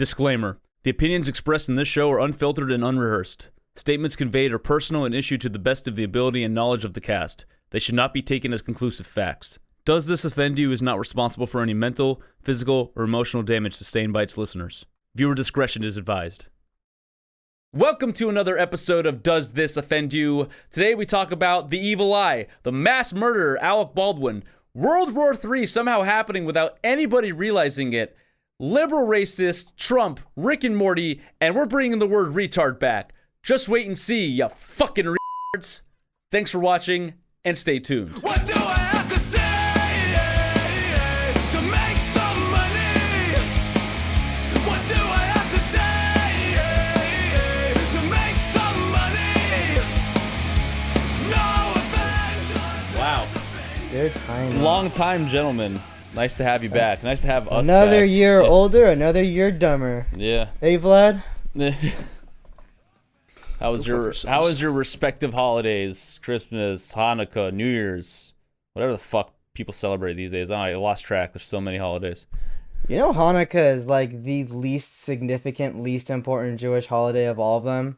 Disclaimer. The opinions expressed in this show are unfiltered and unrehearsed. Statements conveyed are personal and issued to the best of the ability and knowledge of the cast. They should not be taken as conclusive facts. Does This Offend You is not responsible for any mental, physical, or emotional damage sustained by its listeners. Viewer discretion is advised. Welcome to another episode of Does This Offend You? Today we talk about the evil eye, the mass murderer Alec Baldwin, World War III somehow happening without anybody realizing it, liberal racist, Trump, Rick and Morty, and we're bringing the word retard back. Just wait and see, you fucking retards. Thanks for watching, and stay tuned. What do I have to say to make some money? What do I have to say to make some money? No offense. Wow. Good time. Long time, gentlemen. Nice to have you back. Nice to have us Another back. year older, another year dumber. Yeah. Hey, Vlad. How was your respective holidays? Christmas, Hanukkah, New Year's, whatever the fuck people celebrate these days. I lost track. There's so many holidays. You know Hanukkah is like the least significant, least important Jewish holiday of all of them.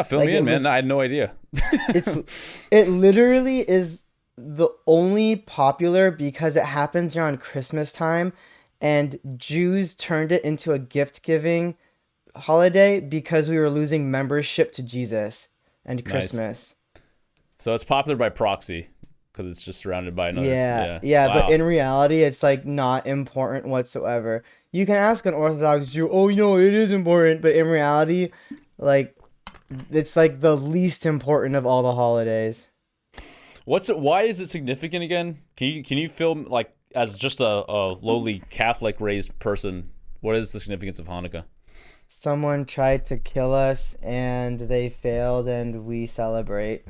Fill me in, man. I had no idea. It literally is the only popular because it happens around Christmas time, and Jews turned it into a gift-giving holiday because we were losing membership to Jesus and Christmas. So it's popular by proxy because it's just surrounded by another. Yeah. Wow. But in reality, it's like not important whatsoever. You can ask an Orthodox Jew, oh, it is important, but in reality, like, it's like the least important of all the holidays. Why is it significant again? Can you film, like, as just a lowly Catholic raised person, what is the significance of Hanukkah? Someone tried to kill us and they failed and we celebrate.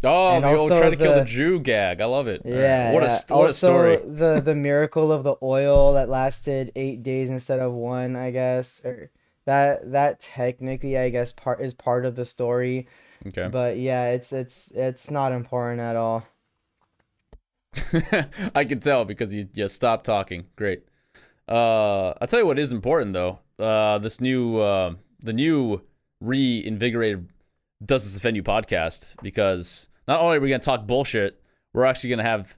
Oh, and they all try to kill the the Jew gag. I love it. Yeah. What a story. the miracle of the oil that lasted 8 days instead of one, I guess. Or that technically, I guess, is part of the story. Okay. But yeah, it's not important at all. I can tell because you stopped talking. Great. I'll tell you what is important though. The new reinvigorated Does This Offend You podcast, because not only are we going to talk bullshit, we're actually going to have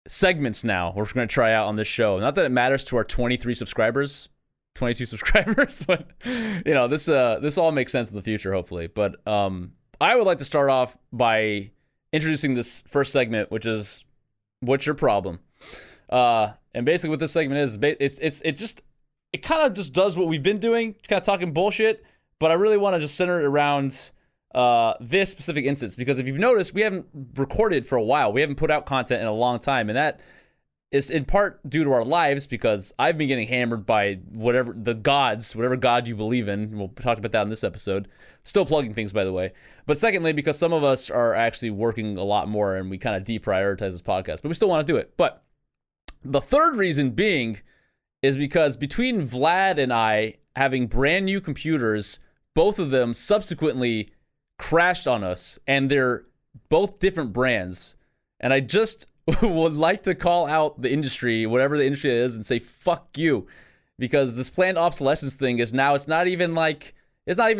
segments now we're going to try out on this show. Not that it matters to our 22 subscribers, but this all makes sense in the future, hopefully. But I would like to start off by introducing this first segment, which is What's Your Problem? And basically what this segment is, it kind of just does what we've been doing, kind of talking bullshit, but I really want to just center it around this specific instance, because if you've noticed, we haven't recorded for a while. We haven't put out content in a long time, and that is in part due to our lives, because I've been getting hammered by whatever God you believe in. We'll talk about that in this episode. Still plugging things, by the way. But secondly, because some of us are actually working a lot more, and we kind of deprioritize this podcast, but we still want to do it. But the third reason being is because between Vlad and I having brand new computers, both of them subsequently crashed on us, and they're both different brands. And I just would like to call out the industry, whatever the industry is, and say, fuck you. Because this planned obsolescence thing is now, it's not even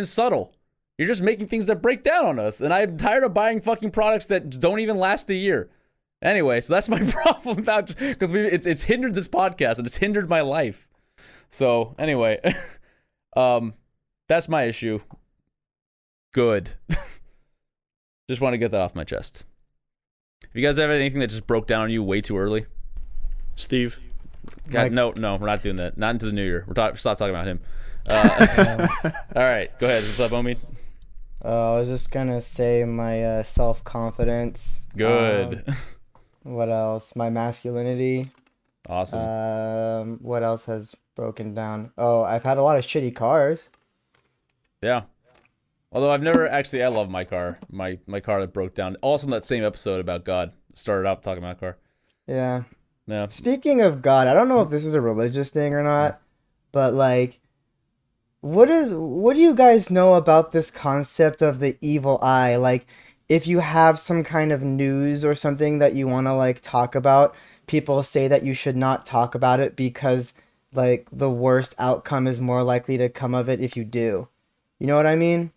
subtle. You're just making things that break down on us. And I'm tired of buying fucking products that don't even last a year. Anyway, so that's my problem about, because it's hindered this podcast and it's hindered my life. So anyway, that's my issue. Good. Just want to get that off my chest. If you guys have anything that just broke down on you way too early, Steve. God, no, we're not doing that. Not into the new year. Stop talking about him. All right, go ahead. What's up, Omid? I was just gonna say my self-confidence. Good. What else? My masculinity. Awesome. What else has broken down? Oh, I've had a lot of shitty cars. Yeah. Although I love my car. My car that broke down. Also in that same episode about God. Started out talking about car. Yeah. Yeah. Speaking of God, I don't know if this is a religious thing or not, but like, what do you guys know about this concept of the evil eye? Like, if you have some kind of news or something that you want to like talk about, people say that you should not talk about it because like the worst outcome is more likely to come of it if you do. You know what I mean?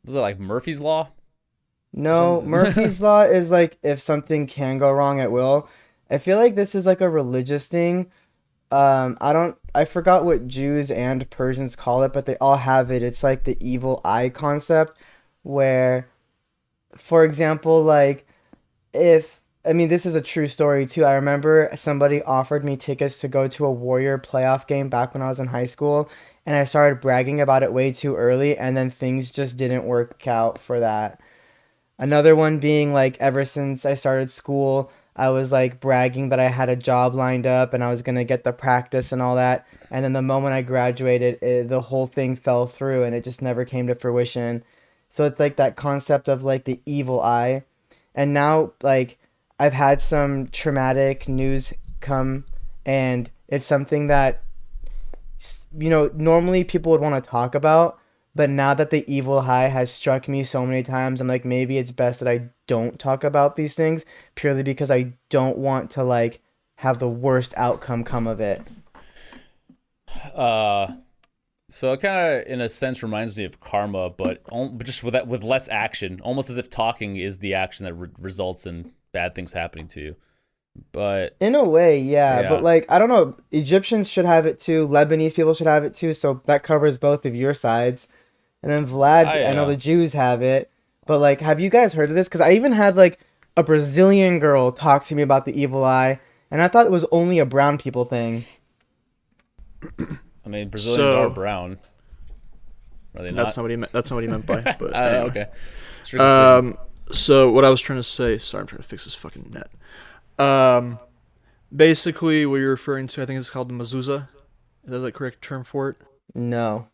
Was it like Murphy's Law? No, Murphy's Law is like if something can go wrong, it will. I feel like this is like a religious thing. I forgot what Jews and Persians call it, but they all have it. It's like the evil eye concept, where, for example, like if I mean this is a true story too. I remember somebody offered me tickets to go to a Warrior playoff game back when I was in high school, and I started bragging about it way too early, and then things just didn't work out for that. Another one being like ever since I started school, I was like bragging that I had a job lined up and I was gonna get the practice and all that. And then the moment I graduated, the whole thing fell through and it just never came to fruition. So it's like that concept of like the evil eye. And now like I've had some traumatic news come, and it's something that normally people would want to talk about. But now that the evil eye has struck me so many times, I'm like, maybe it's best that I don't talk about these things purely because I don't want to like have the worst outcome come of it. So it kind of, in a sense, reminds me of karma, but just with less action, almost as if talking is the action that results in bad things happening to you. But in a way, yeah. But like, I don't know, Egyptians should have it too. Lebanese people should have it too. So that covers both of your sides. And then Vlad, I know the Jews have it. But like, have you guys heard of this? Because I even had like a Brazilian girl talk to me about the evil eye, and I thought it was only a brown people thing. I mean, Brazilians are brown. Are they not? That's not what he meant by. But anyway. Okay. So what I was trying to say. Sorry, I'm trying to fix this fucking net. Basically, what you're referring to, I think it's called the mezuzah. Is that the correct term for it? No.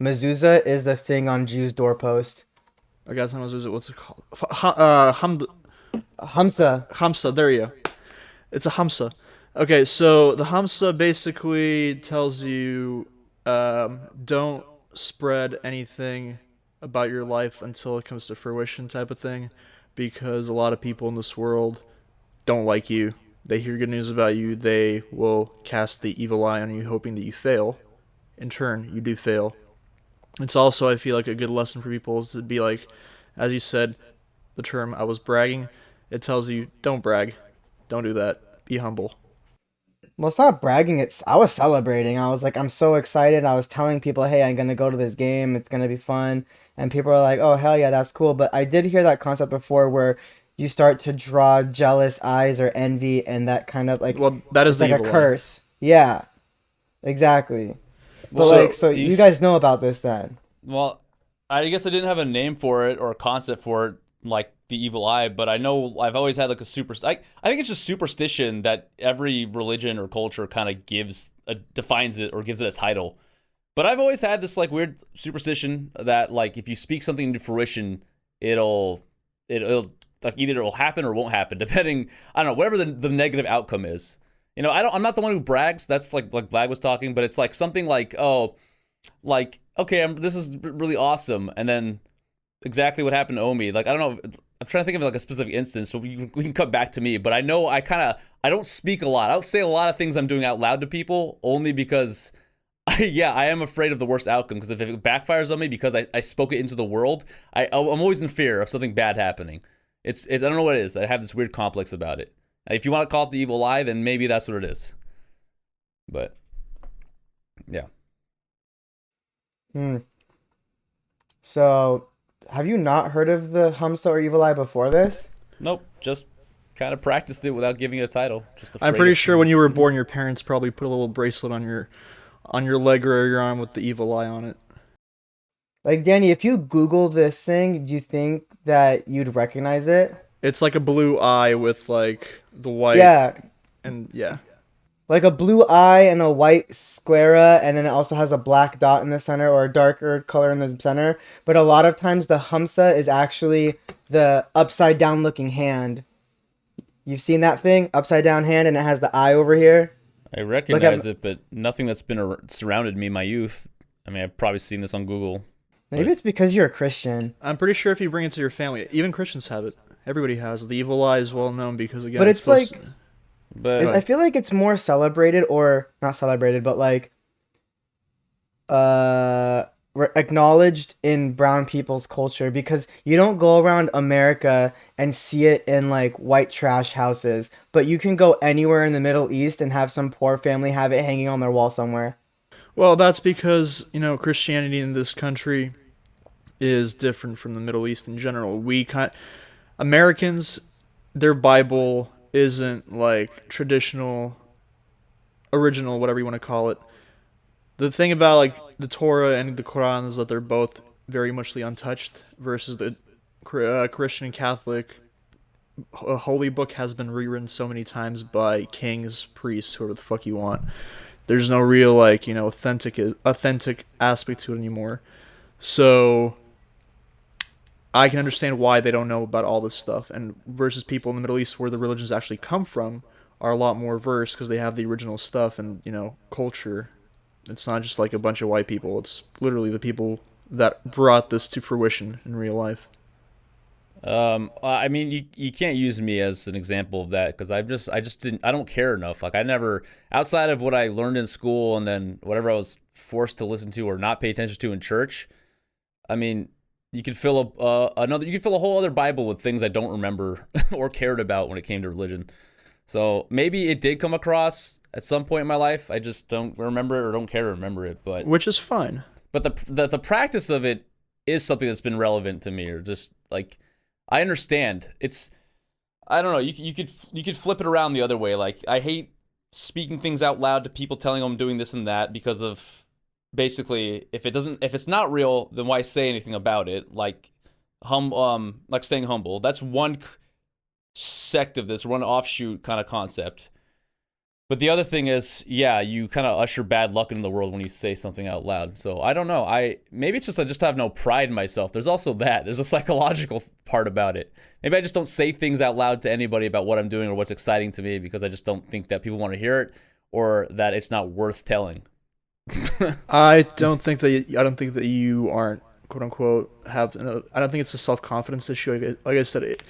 Mezuzah is the thing on Jews' doorpost. I got some mezuzah. What's it called? Hamsa. Hamsa. There you go. It's a hamsa. Okay, so the hamsa basically tells you don't spread anything about your life until it comes to fruition, type of thing, because a lot of people in this world don't like you. They hear good news about you, they will cast the evil eye on you, hoping that you fail. In turn, you do fail. It's also, I feel like, a good lesson for people is to be like, as you said, the term "I was bragging." It tells you, don't brag, don't do that. Be humble. Well, it's not bragging. I was celebrating. I was like, I'm so excited. I was telling people, hey, I'm gonna go to this game. It's gonna be fun. And people are like, oh hell yeah, that's cool. But I did hear that concept before, where you start to draw jealous eyes or envy, and that kind of like, well, that is the like evil a curse. Eye. Yeah, exactly. But so you guys know about this then? Well, I guess I didn't have a name for it or a concept for it, like the evil eye. But I know I've always had like I think it's just superstition that every religion or culture kind of defines it or gives it a title. But I've always had this like weird superstition that like if you speak something into fruition, it'll like either it will happen or won't happen, depending, I don't know, whatever the negative outcome is. You know, I'm not the one who brags. That's like Vlad was talking, but it's like something like, oh, like, okay, this is really awesome. And then exactly what happened to Omid. Like, I don't know. I'm trying to think of like a specific instance, so we can come back to me. But I know I don't speak a lot. I don't say a lot of things I'm doing out loud to people, only because, I am afraid of the worst outcome. Because if it backfires on me because I spoke it into the world, I'm always in fear of something bad happening. I don't know what it is. I have this weird complex about it. If you want to call it the evil eye, then maybe that's what it is. But, yeah. So, have you not heard of the Hamsa or evil eye before this? Nope. Just kind of practiced it without giving it a title. I'm pretty sure when you were born, your parents probably put a little bracelet on your leg or your arm with the evil eye on it. Like, Danny, if you Google this thing, do you think that you'd recognize it? It's like a blue eye with like the white. Yeah. And yeah. Like a blue eye and a white sclera, and then it also has a black dot in the center or a darker color in the center. But a lot of times the Hamsa is actually the upside down looking hand. You've seen that thing? Upside down hand, and it has the eye over here. I recognize it, but nothing that's been surrounded me in my youth. I mean, I've probably seen this on Google. Maybe it's because you're a Christian. I'm pretty sure if you bring it to your family, even Christians have it. Everybody has. The evil eye is well known because, again, but it's like, But I feel like it's more celebrated, or not celebrated, but like acknowledged in brown people's culture, because you don't go around America and see it in like white trash houses, but you can go anywhere in the Middle East and have some poor family have it hanging on their wall somewhere. Well, that's because, Christianity in this country is different from the Middle East in general. Americans, their Bible isn't like traditional, original, whatever you want to call it. The thing about like the Torah and the Quran is that they're both very muchly untouched, versus the Christian and Catholic holy book has been rewritten so many times by kings, priests, whoever the fuck you want. There's no real like authentic aspect to it anymore. So I can understand why they don't know about all this stuff, and versus people in the Middle East where the religions actually come from are a lot more versed because they have the original stuff and culture. It's not just like a bunch of white people. It's literally the people that brought this to fruition in real life. I mean, you can't use me as an example of that because I just didn't, I don't care enough. Like I never, outside of what I learned in school and then whatever I was forced to listen to or not pay attention to in church. I mean, you could fill you could fill a whole other Bible with things I don't remember or cared about when it came to religion. So maybe it did come across at some point in my life. I just don't remember it or don't care to remember it. But which is fine. But the practice of it is something that's been relevant to me, or just like I understand. I don't know. You could flip it around the other way. Like I hate speaking things out loud to people, telling them I'm doing this and that because of basically if it's not real, then why say anything about it? Like like staying humble. That's one sect of this, one offshoot kind of concept. But the other thing is, yeah, you kind of usher bad luck into the world when you say something out loud. So I don't know. Maybe it's just I just have no pride in myself. There's also that. There's a psychological part about it. Maybe I just don't say things out loud to anybody about what I'm doing or what's exciting to me because I just don't think that people want to hear it or that it's not worth telling. I don't think that you aren't quote unquote have. I don't think it's a self-confidence issue. Like I said,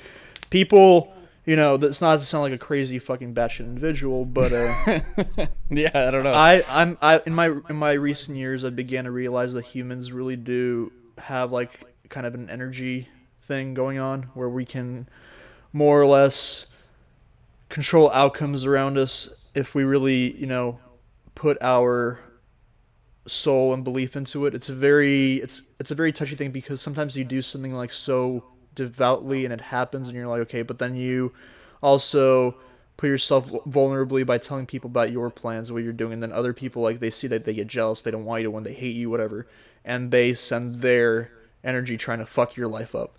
people. That's not to sound like a crazy fucking batshit individual, but yeah, I don't know. I in my recent years, I began to realize that humans really do have like kind of an energy thing going on where we can more or less control outcomes around us if we really, put our soul and belief into it. It's a very touchy thing because sometimes you do something like so devoutly and it happens and you're like, okay, but then you also put yourself vulnerably by telling people about your plans, what you're doing, and then other people, like, they see that, they get jealous, they don't want you to win, they hate you, whatever, and they send their energy trying to fuck your life up.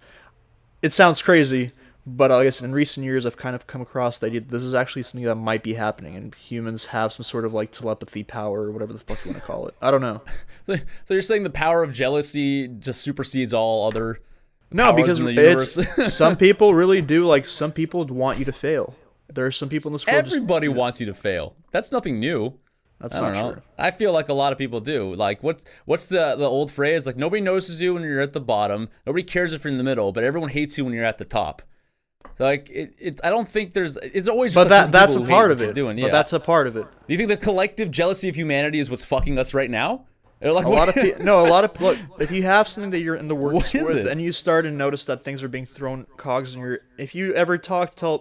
It sounds crazy, but like I said, in recent years I've kind of come across the idea that this is actually something that might be happening and humans have some sort of like telepathy power or whatever the fuck you want to call it. I don't know. So you're saying the power of jealousy just supersedes all other No, because it's some people really do. Like, some people want you to fail. There are some people in this world. Everybody wants you to fail. That's nothing new. That's not true. I feel like a lot of people do. Like, what's the old phrase? Like, nobody notices you when you're at the bottom. Nobody cares if you're in the middle, but everyone hates you when you're at the top. Like, I don't think there's. It's always. Just but that's a part of it. Doing, yeah. But that's a part of it. Do you think the collective jealousy of humanity is what's fucking us right now? Like, a lot of people. Look, if you have something that you're in the works with, and you start to notice that things are being thrown cogs in your. If you ever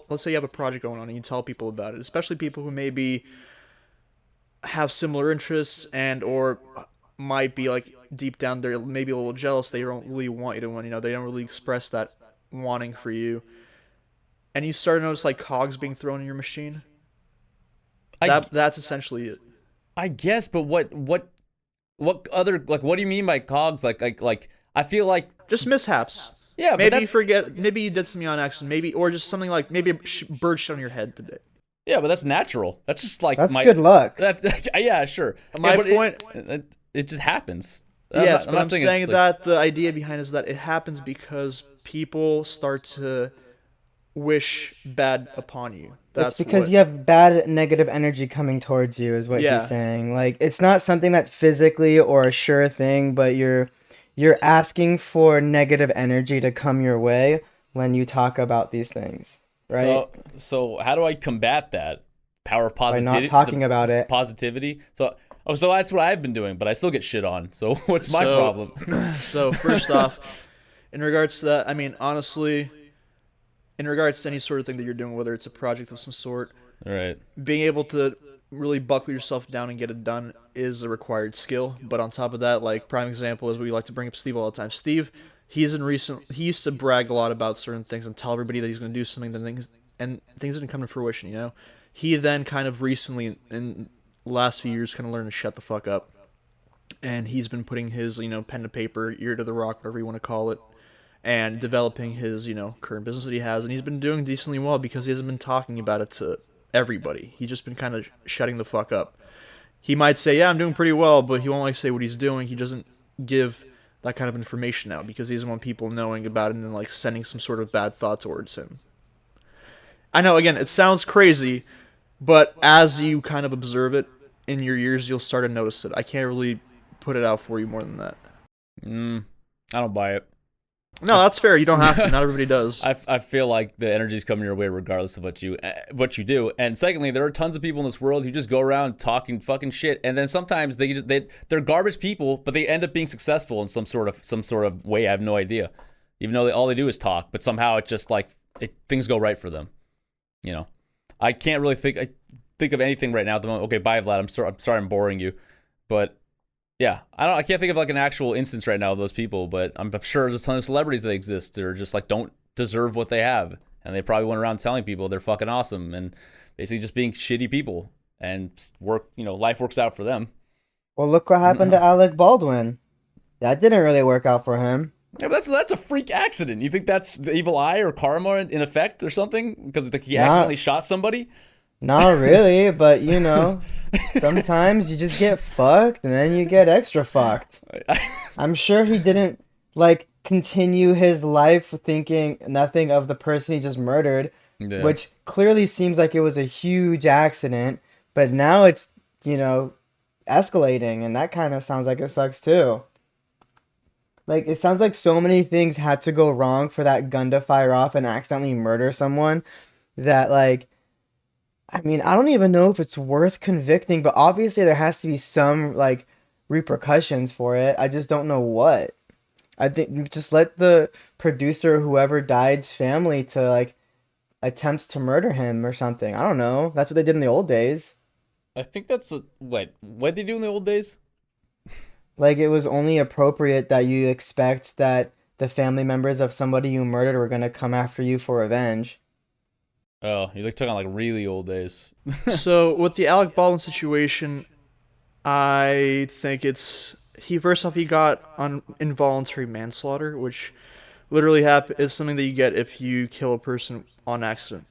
let's say you have a project going on and you tell people about it, especially people who maybe have similar interests and or might be like deep down they're maybe a little jealous. They don't really want you to win. They don't really express that wanting for you, and you start to notice like cogs being thrown in your machine. That's essentially it. I guess, but what other, like, what do you mean by cogs? Like I feel like just mishaps. Yeah, maybe you forget. Maybe you did something on accident. Maybe, or just something like maybe a bird shit on your head today. Yeah, but that's natural. That's just like that's good luck. Yeah, sure. My point. It just happens. Yes, but I'm saying that the idea behind it is that it happens because people start to wish bad upon you. That's because you have bad negative energy coming towards you, is what he's saying. Like, it's not something that's physically or a sure thing, but you're asking for negative energy to come your way when you talk about these things, right? So how do I combat that? power of By positivity. not talking about it. Positivity. So that's what I've been doing, but I still get shit on. So what's my problem? So first off, in regards to that, I mean, honestly, in regards to any sort of thing that you're doing, whether it's a project of some sort, All right. being able to really buckle yourself down and get it done is a required skill. But on top of that, like prime example is we like to bring up Steve all the time. Steve, he used to brag a lot about certain things and tell everybody that he's going to do something, and things didn't come to fruition. You know, he then kind of recently in the last few years kind of learned to shut the fuck up, and he's been putting his pen to paper, ear to the rock, whatever you want to call it, and developing his current business that he has, and he's been doing decently well because he hasn't been talking about it to everybody. He's just been kind of shutting the fuck up. He might say, yeah, I'm doing pretty well, but he won't like say what he's doing. He doesn't give that kind of information out because he doesn't want people knowing about it and then like sending some sort of bad thought towards him. I know, again, it sounds crazy, but as you kind of observe it in your years, you'll start to notice it. I can't really put it out for you more than that. I don't buy it. No, that's fair. You don't have to. Not everybody does. I feel like the energy's coming your way regardless of what you do. And secondly, there are tons of people in this world who just go around talking fucking shit, and then sometimes they're garbage people, but they end up being successful in some sort of way. I have no idea. Even though all they do is talk, but somehow it just things go right for them. I can't really think of anything right now at the moment. Okay, bye Vlad. I'm sorry I'm boring you, but yeah, I can't think of like an actual instance right now of those people, but I'm sure there's a ton of celebrities that exist that are just like don't deserve what they have, and they probably went around telling people they're fucking awesome and basically just being shitty people, and life works out for them. Well, look what happened to Alec Baldwin. That didn't really work out for him. Yeah, but that's a freak accident. You think that's the evil eye or karma in effect or something because he accidentally shot somebody? Not really, but sometimes you just get fucked and then you get extra fucked. I'm sure he didn't continue his life thinking nothing of the person he just murdered, which clearly seems like it was a huge accident, but now it's, escalating, and that kind of sounds like it sucks too. Like, it sounds like so many things had to go wrong for that gun to fire off and accidentally murder someone that, I don't even know if it's worth convicting, but obviously there has to be some, repercussions for it. I just don't know what. I think just let the producer, whoever died's family, to, attempts to murder him or something. I don't know. That's what they did in the old days. I think that's what did they do in the old days? It was only appropriate that you expect that the family members of somebody you murdered were going to come after you for revenge. Oh, you're talking really old days. So with the Alec Baldwin situation, I think he got on involuntary manslaughter, which literally is something that you get if you kill a person on accident.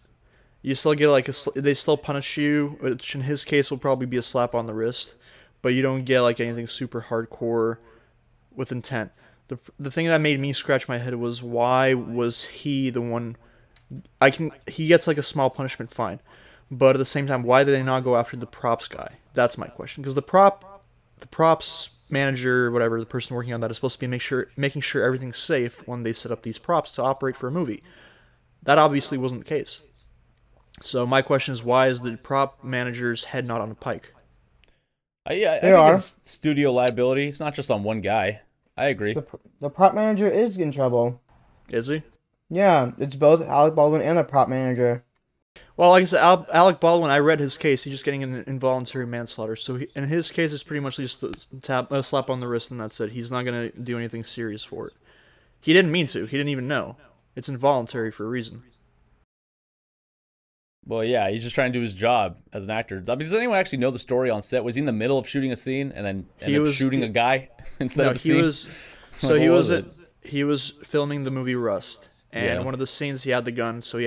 You still get they still punish you, which in his case will probably be a slap on the wrist, but you don't get anything super hardcore with intent. The thing that made me scratch my head was, why was he the one? He gets a small punishment, fine, but at the same time, why did they not go after the props guy? That's my question, because the props manager, whatever, the person working on that is supposed to be making sure everything's safe when they set up these props to operate for a movie. That obviously wasn't the case. So my question is, why is the prop manager's head not on a pike? I think it's studio liability. It's not just on one guy. I agree. The prop manager is in trouble. Is he? Yeah, it's both Alec Baldwin and the prop manager. Well, like I said, Alec Baldwin, I read his case. He's just getting an involuntary manslaughter. So in his case, it's pretty much just a slap on the wrist, and that's it. He's not going to do anything serious for it. He didn't mean to. He didn't even know. It's involuntary for a reason. Well, yeah, he's just trying to do his job as an actor. Does anyone actually know the story on set? Was he in the middle of shooting a scene and then shooting a guy instead of a scene? He was filming the movie Rust, and one of the scenes he had the gun, so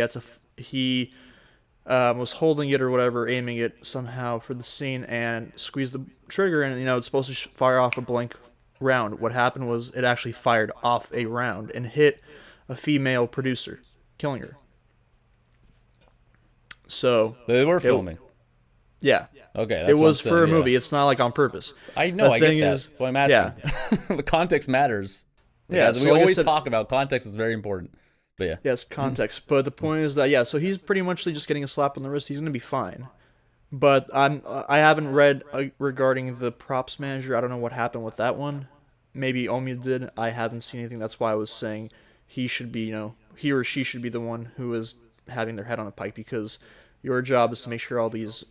he was holding it or whatever, aiming it somehow for the scene, and squeezed the trigger, and it's supposed to fire off a blank round. What happened was it actually fired off a round and hit a female producer, killing her. So they were filming. Yeah. Okay. That's it was for a movie. It's not on purpose. I know. I get that. That's why I'm asking. Yeah. The context matters. We always talk about context is very important. But yeah. Yes, context. But the point is that so he's pretty much just getting a slap on the wrist. He's gonna be fine. But I haven't read regarding the props manager. I don't know what happened with that one. Maybe Omid did. I haven't seen anything. That's why I was saying he should be, he or she should be the one who is having their head on a pike, because your job is to make sure all these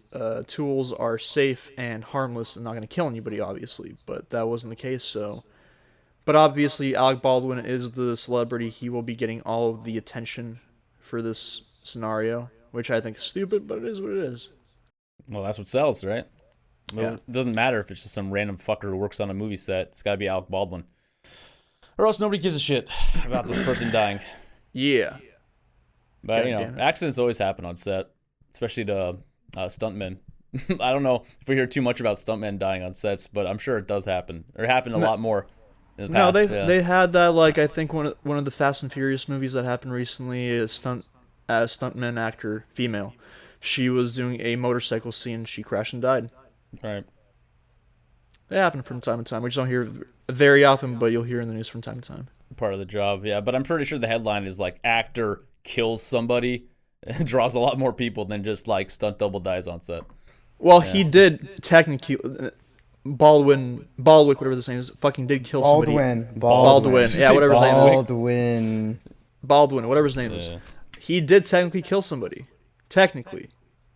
tools are safe and harmless and not going to kill anybody, obviously. But that wasn't the case, so. But obviously, Alec Baldwin is the celebrity. He will be getting all of the attention for this scenario, which I think is stupid, but it is what it is. Well, that's what sells, right? Yeah. It doesn't matter if it's just some random fucker who works on a movie set. It's got to be Alec Baldwin. Or else nobody gives a shit about this person dying. Yeah. But, God accidents always happen on set, especially to stuntmen. I don't know if we hear too much about stuntmen dying on sets, but I'm sure it does happen. Or it happened a lot more in the past. No, they had that, like, I think one of the Fast and Furious movies that happened recently, a stuntman actor, female. She was doing a motorcycle scene, she crashed and died. Right. They happen from time to time. We just don't hear very often, but you'll hear in the news from time to time. Part of the job, yeah. But I'm pretty sure the headline is like actor kills somebody. It draws a lot more people than just like stunt double dies on set. Well, he did technically, Baldwin, whatever his name is, fucking did kill somebody. Baldwin. Yeah, whatever his name is. Baldwin, whatever his name is. He did technically kill somebody. Technically.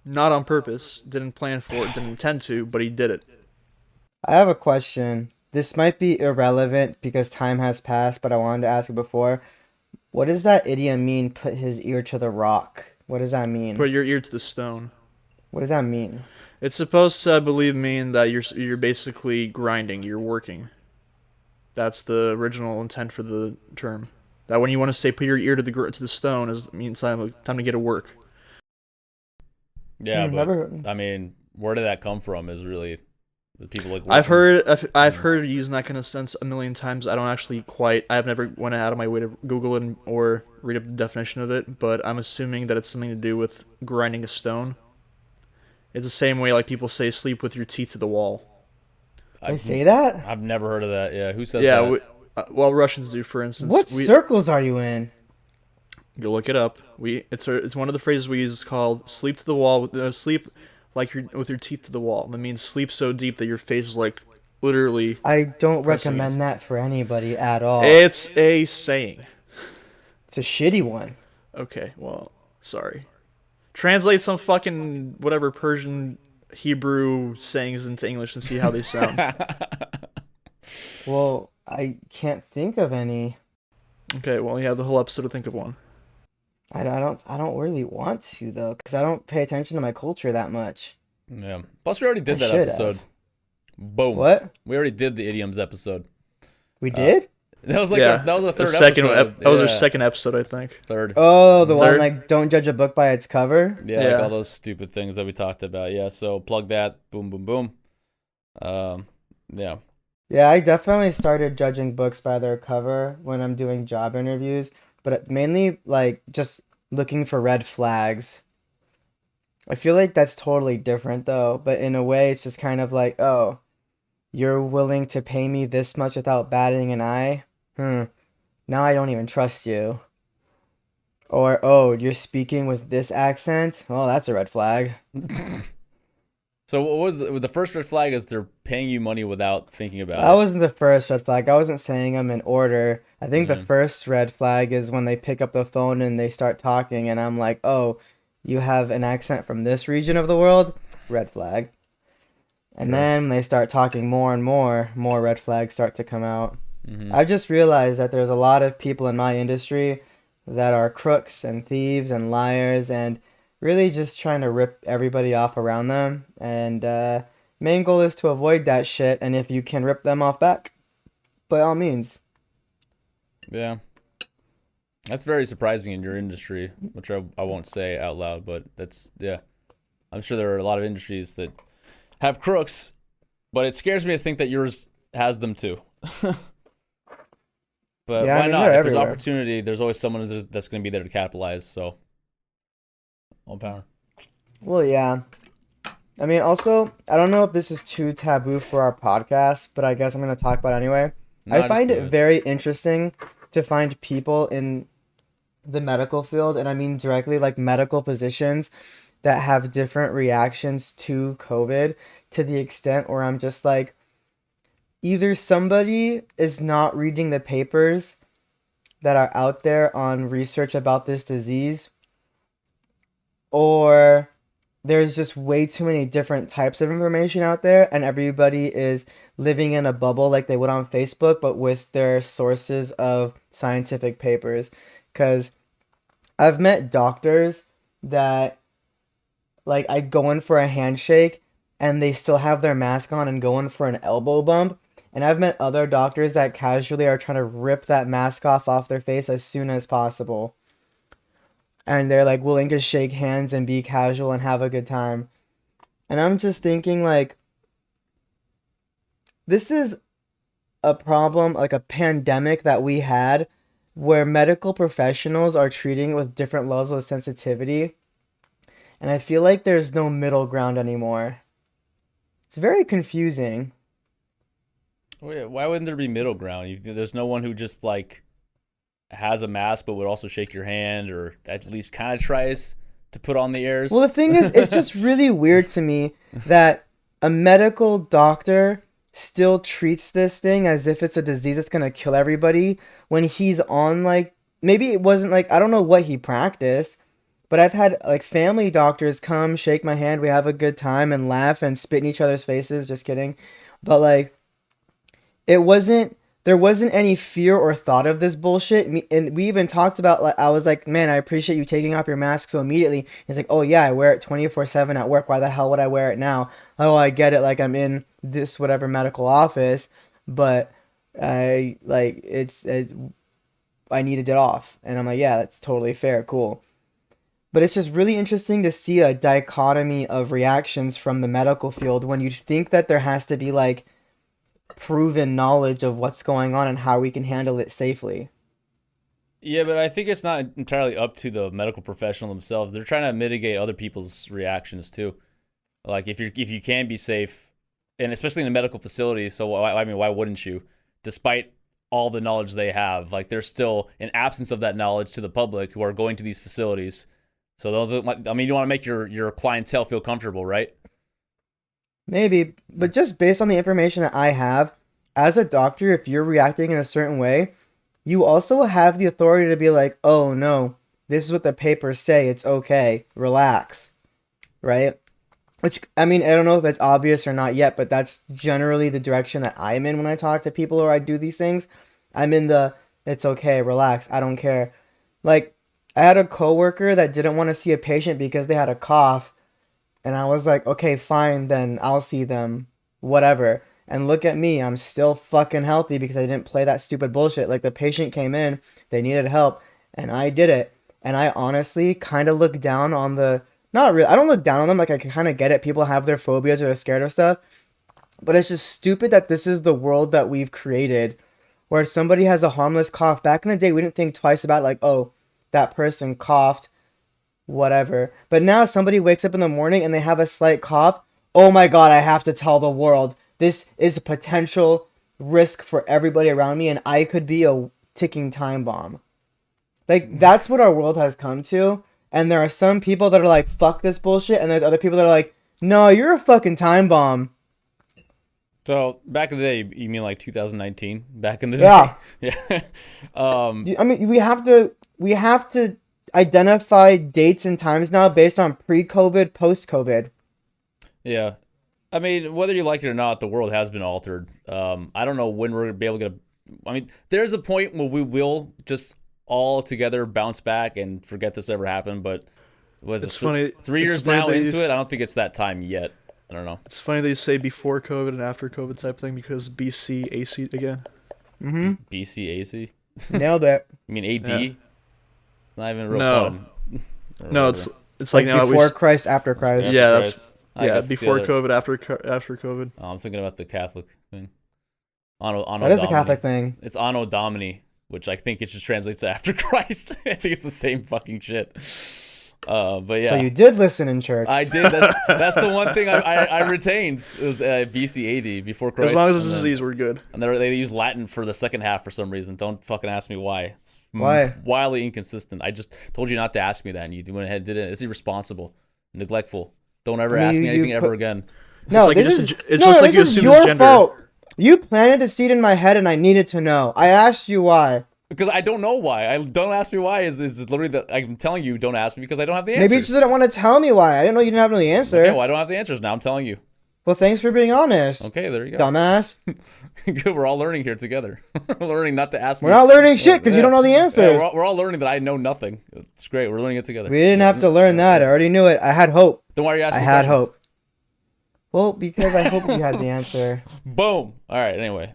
Not on purpose. Didn't plan for it, didn't intend to, but he did it. I have a question. This might be irrelevant because time has passed, but I wanted to ask it before. What does that idiom mean, put his ear to the rock? What does that mean? Put your ear to the stone. What does that mean? It's supposed to, I believe, mean that you're basically grinding, you're working. That's the original intent for the term. That when you want to say put your ear to the stone, it means time to get to work. Yeah, but I mean, where did that come from? Is really the people like. I've heard using that kind of sense a million times. I've never went out of my way to Google it or read up the definition of it, but I'm assuming that it's something to do with grinding a stone. It's the same way like people say sleep with your teeth to the wall. They say that? I've never heard of that. Yeah, who says that? Well, Russians do, for instance. What circles are you in? Go look it up. It's one of the phrases we use. Is called "sleep to the wall." Sleep like with your teeth to the wall. That means sleep so deep that your face is like literally. I don't recommend that for anybody at all. It's a saying. It's a shitty one. Okay, well, sorry. Translate some fucking whatever Persian, Hebrew sayings into English and see how they sound. Well, I can't think of any. Okay, well, you have the whole episode to think of one. I don't really want to though, because I don't pay attention to my culture that much. Yeah. Plus, we already did that episode. Boom. What? We already did the idioms episode. We did? That was like that was our third episode. That was our second episode, I think. Third. Oh, the one like don't judge a book by its cover. Yeah, like all those stupid things that we talked about. Yeah. So plug that. Boom, boom, boom. Yeah. Yeah, I definitely started judging books by their cover when I'm doing job interviews, but mainly like just looking for red flags. I feel like that's totally different though, but in a way it's just kind of like, oh, you're willing to pay me this much without batting an eye? Now I don't even trust you. Or, oh, you're speaking with this accent? Oh, that's a red flag. So what was the first red flag? Is they're paying you money without thinking about it? That wasn't the first red flag. I wasn't saying them in order. I think the first red flag is when they pick up the phone and they start talking and I'm like, oh, you have an accent from this region of the world? Red flag. And then they start talking more and more red flags start to come out. I've just realized that there's a lot of people in my industry that are crooks and thieves and liars and really just trying to rip everybody off around them. And main goal is to avoid that shit. And if you can rip them off back, by all means. Yeah. That's very surprising in your industry, which I won't say out loud, but that's, yeah. I'm sure there are a lot of industries that have crooks, but it scares me to think that yours has them too. But yeah, why not? If there's everywhere. opportunity, there's always someone that's going to be there to capitalize, so all power. Well, yeah. I mean, also, I don't know if this is too taboo for our podcast, but I guess I'm going to talk about it anyway. No, I find it very interesting to find people in the medical field, and I mean directly like medical positions, that have different reactions to COVID, to the extent where I'm just like, either somebody is not reading the papers that are out there on research about this disease, or there's just way too many different types of information out there, and everybody is living in a bubble like they would on Facebook, but with their sources of scientific papers. Because I've met doctors that, like, I go in for a handshake and they still have their mask on and go in for an elbow bump. And I've met other doctors that casually are trying to rip that mask off their face as soon as possible. And they're like willing to shake hands and be casual and have a good time. And I'm just thinking, like, this is a problem, like a pandemic that we had, where medical professionals are treating it with different levels of sensitivity. And I feel like there's no middle ground anymore. It's very confusing. Why wouldn't there be middle ground? There's no one who just like has a mask but would also shake your hand or at least kind of tries to put on the airs. Well, the thing is, it's just really weird to me that a medical doctor still treats this thing as if it's a disease that's going to kill everybody when he's on, like, maybe it wasn't, like, I don't know what he practiced, but I've had, like, family doctors come, shake my hand, we have a good time and laugh and spit in each other's faces, just kidding. But, like, there wasn't any fear or thought of this bullshit. And we even talked about, like, I was like, man, I appreciate you taking off your mask so immediately. He's like, oh yeah, I wear it 24/7 at work. Why the hell would I wear it now? Oh, I get it. Like, I'm in this whatever medical office, but I needed it off. And I'm like, yeah, that's totally fair. Cool. But it's just really interesting to see a dichotomy of reactions from the medical field when you think that there has to be, like, proven knowledge of what's going on and how we can handle it safely. Yeah, but I think it's not entirely up to the medical professional themselves. They're trying to mitigate other people's reactions too. Like if you can be safe, and especially in a medical facility, so why wouldn't you? Despite all the knowledge they have, like there's still an absence of that knowledge to the public who are going to these facilities. So you want to make your clientele feel comfortable, right? Maybe, but just based on the information that I have, as a doctor, if you're reacting in a certain way, you also have the authority to be like, oh no, this is what the papers say, it's okay, relax, right? Which, I mean, I don't know if it's obvious or not yet, but that's generally the direction that I'm in when I talk to people or I do these things. I'm in the, it's okay, relax, I don't care. Like, I had a coworker that didn't want to see a patient because they had a cough. And I was like, okay, fine, then I'll see them, whatever. And look at me, I'm still fucking healthy because I didn't play that stupid bullshit. Like, the patient came in, they needed help, and I did it. And I honestly kind of look down on the, not really, I don't look down on them, like I can kind of get it. People have their phobias or they're scared of stuff. But it's just stupid that this is the world that we've created, where somebody has a harmless cough. Back in the day, we didn't think twice about, like, oh, that person coughed, whatever. But now somebody wakes up in the morning and they have a slight cough. Oh my god, I have to tell the world. This is a potential risk for everybody around me and I could be a ticking time bomb. Like, that's what our world has come to. And there are some people that are like, fuck this bullshit. And there's other people that are like, no, you're a fucking time bomb. So, back in the day, you mean like 2019? Back in the day? Yeah. I mean, we have to identify dates and times now based on pre-COVID, post-COVID. Yeah. I mean, whether you like it or not, the world has been altered. I don't know when we're going to be able to I mean, there's a point where we will just all together bounce back and forget this ever happened, but it's funny. 3 years now into it, I don't think it's that time yet. I don't know. It's funny that you say before COVID and after COVID type thing because BC AC again. Mm-hmm. BC AC? Nailed it. You mean AD? Yeah. Not even a real pun. No, it's like now before Christ, after Christ. Yeah, that's before COVID, after COVID. Oh, I'm thinking about the Catholic thing. That is a Catholic thing. It's Anno Domini, which I think it just translates to after Christ. I think it's the same fucking shit. But yeah. So you did listen in church. I did. That's the one thing I retained. It was BC AD, before Christ. As long as it's disease, we're good. And they use Latin for the second half for some reason. Don't fucking ask me why. It's why? Wildly inconsistent. I just told you not to ask me that, and you went ahead and did it. It's irresponsible. neglectful. Don't ever I mean, ask me you anything ever put- again. No, like you this just- is it's no, just like this you is assume his your gender. fault. You planted a seed in my head, and I needed to know. I asked you why. Because I don't know why. I don't ask me why. Is literally that I'm telling you don't ask me because I don't have the answers. Maybe you just didn't want to tell me why. I didn't know you didn't have any answer. Okay, well I don't have the answers now. I'm telling you. Well, thanks for being honest. Okay, there you go. Dumbass. Good, we're all learning here together. We're learning not to ask We're me. not learning shit because Yeah. you don't know the Yeah, answers. we're all learning that I know nothing. It's great. We're learning it together. We didn't have to learn that. I already knew it. I had hope. Then why are you I asking had questions? hope. Well, because I hoped you had the answer. Boom. All right. Anyway,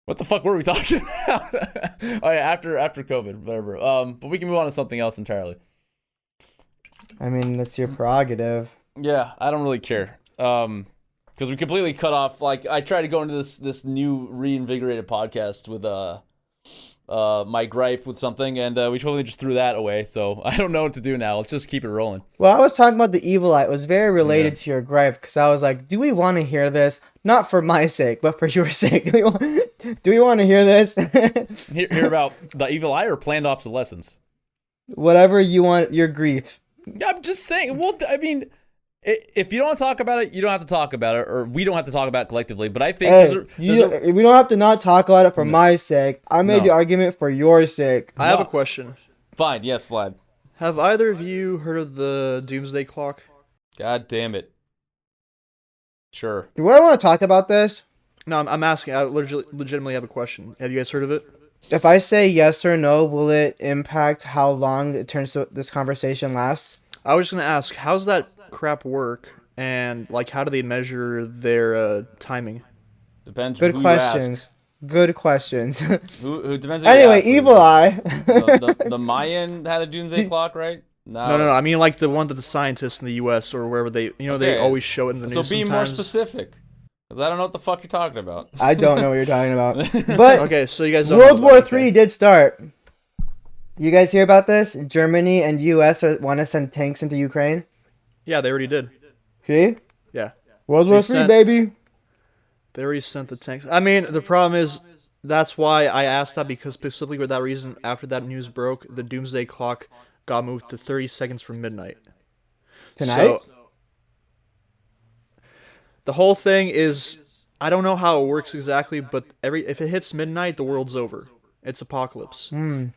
what the fuck were we talking about? Oh yeah, after COVID, whatever. But we can move on to something else entirely. I mean, that's your prerogative. Yeah, I don't really care. Because we completely cut off. Like I tried to go into this new reinvigorated podcast with my gripe with something, and we totally just threw that away. So I don't know what to do now. Let's just keep it rolling. Well, I was talking about the evil eye. It was very related to your gripe because I was like, do we want to hear this? Not for my sake, but for your sake. Do we want to hear this? Hear about the evil eye or planned obsolescence? Whatever you want, your grief. Yeah, I'm just saying. Well, I mean, if you don't want to talk about it, you don't have to talk about it, or we don't have to talk about it collectively. But I think Hey, we don't have to not talk about it for my sake. I made the argument for your sake. I have a question. Fine, yes, Vlad. Have either of you heard of the Doomsday Clock? God damn it. Sure. Do I want to talk about this? No, I'm asking. I legitimately have a question. Have you guys heard of it? If I say yes or no, will it impact how long it turns to this conversation lasts? I was just gonna ask, how's that crap work, and like, how do they measure their timing? Depends. Good who questions. Good questions. You ask. Who depends. Who you Anyway, ask. evil eye. The Mayan had a doomsday clock, right? No. I mean, like the one that the scientists in the U.S. or wherever they Okay. always show it in the news. So be more sometimes. specific, because I don't know what the fuck you're talking about. I don't know what you're talking about. But Okay, so you guys don't know World about War it, III okay. did start. You guys hear about this? Germany and U.S. want to send tanks into Ukraine. Yeah, they already did. See? Yeah, World War III, sent- baby. they already sent the tanks. I mean, the problem is that's why I asked that, because specifically for that reason, after that news broke, the Doomsday Clock got moved to 30 seconds from midnight. Tonight? So, the whole thing is, I don't know how it works exactly, but if it hits midnight, the world's over. It's apocalypse. And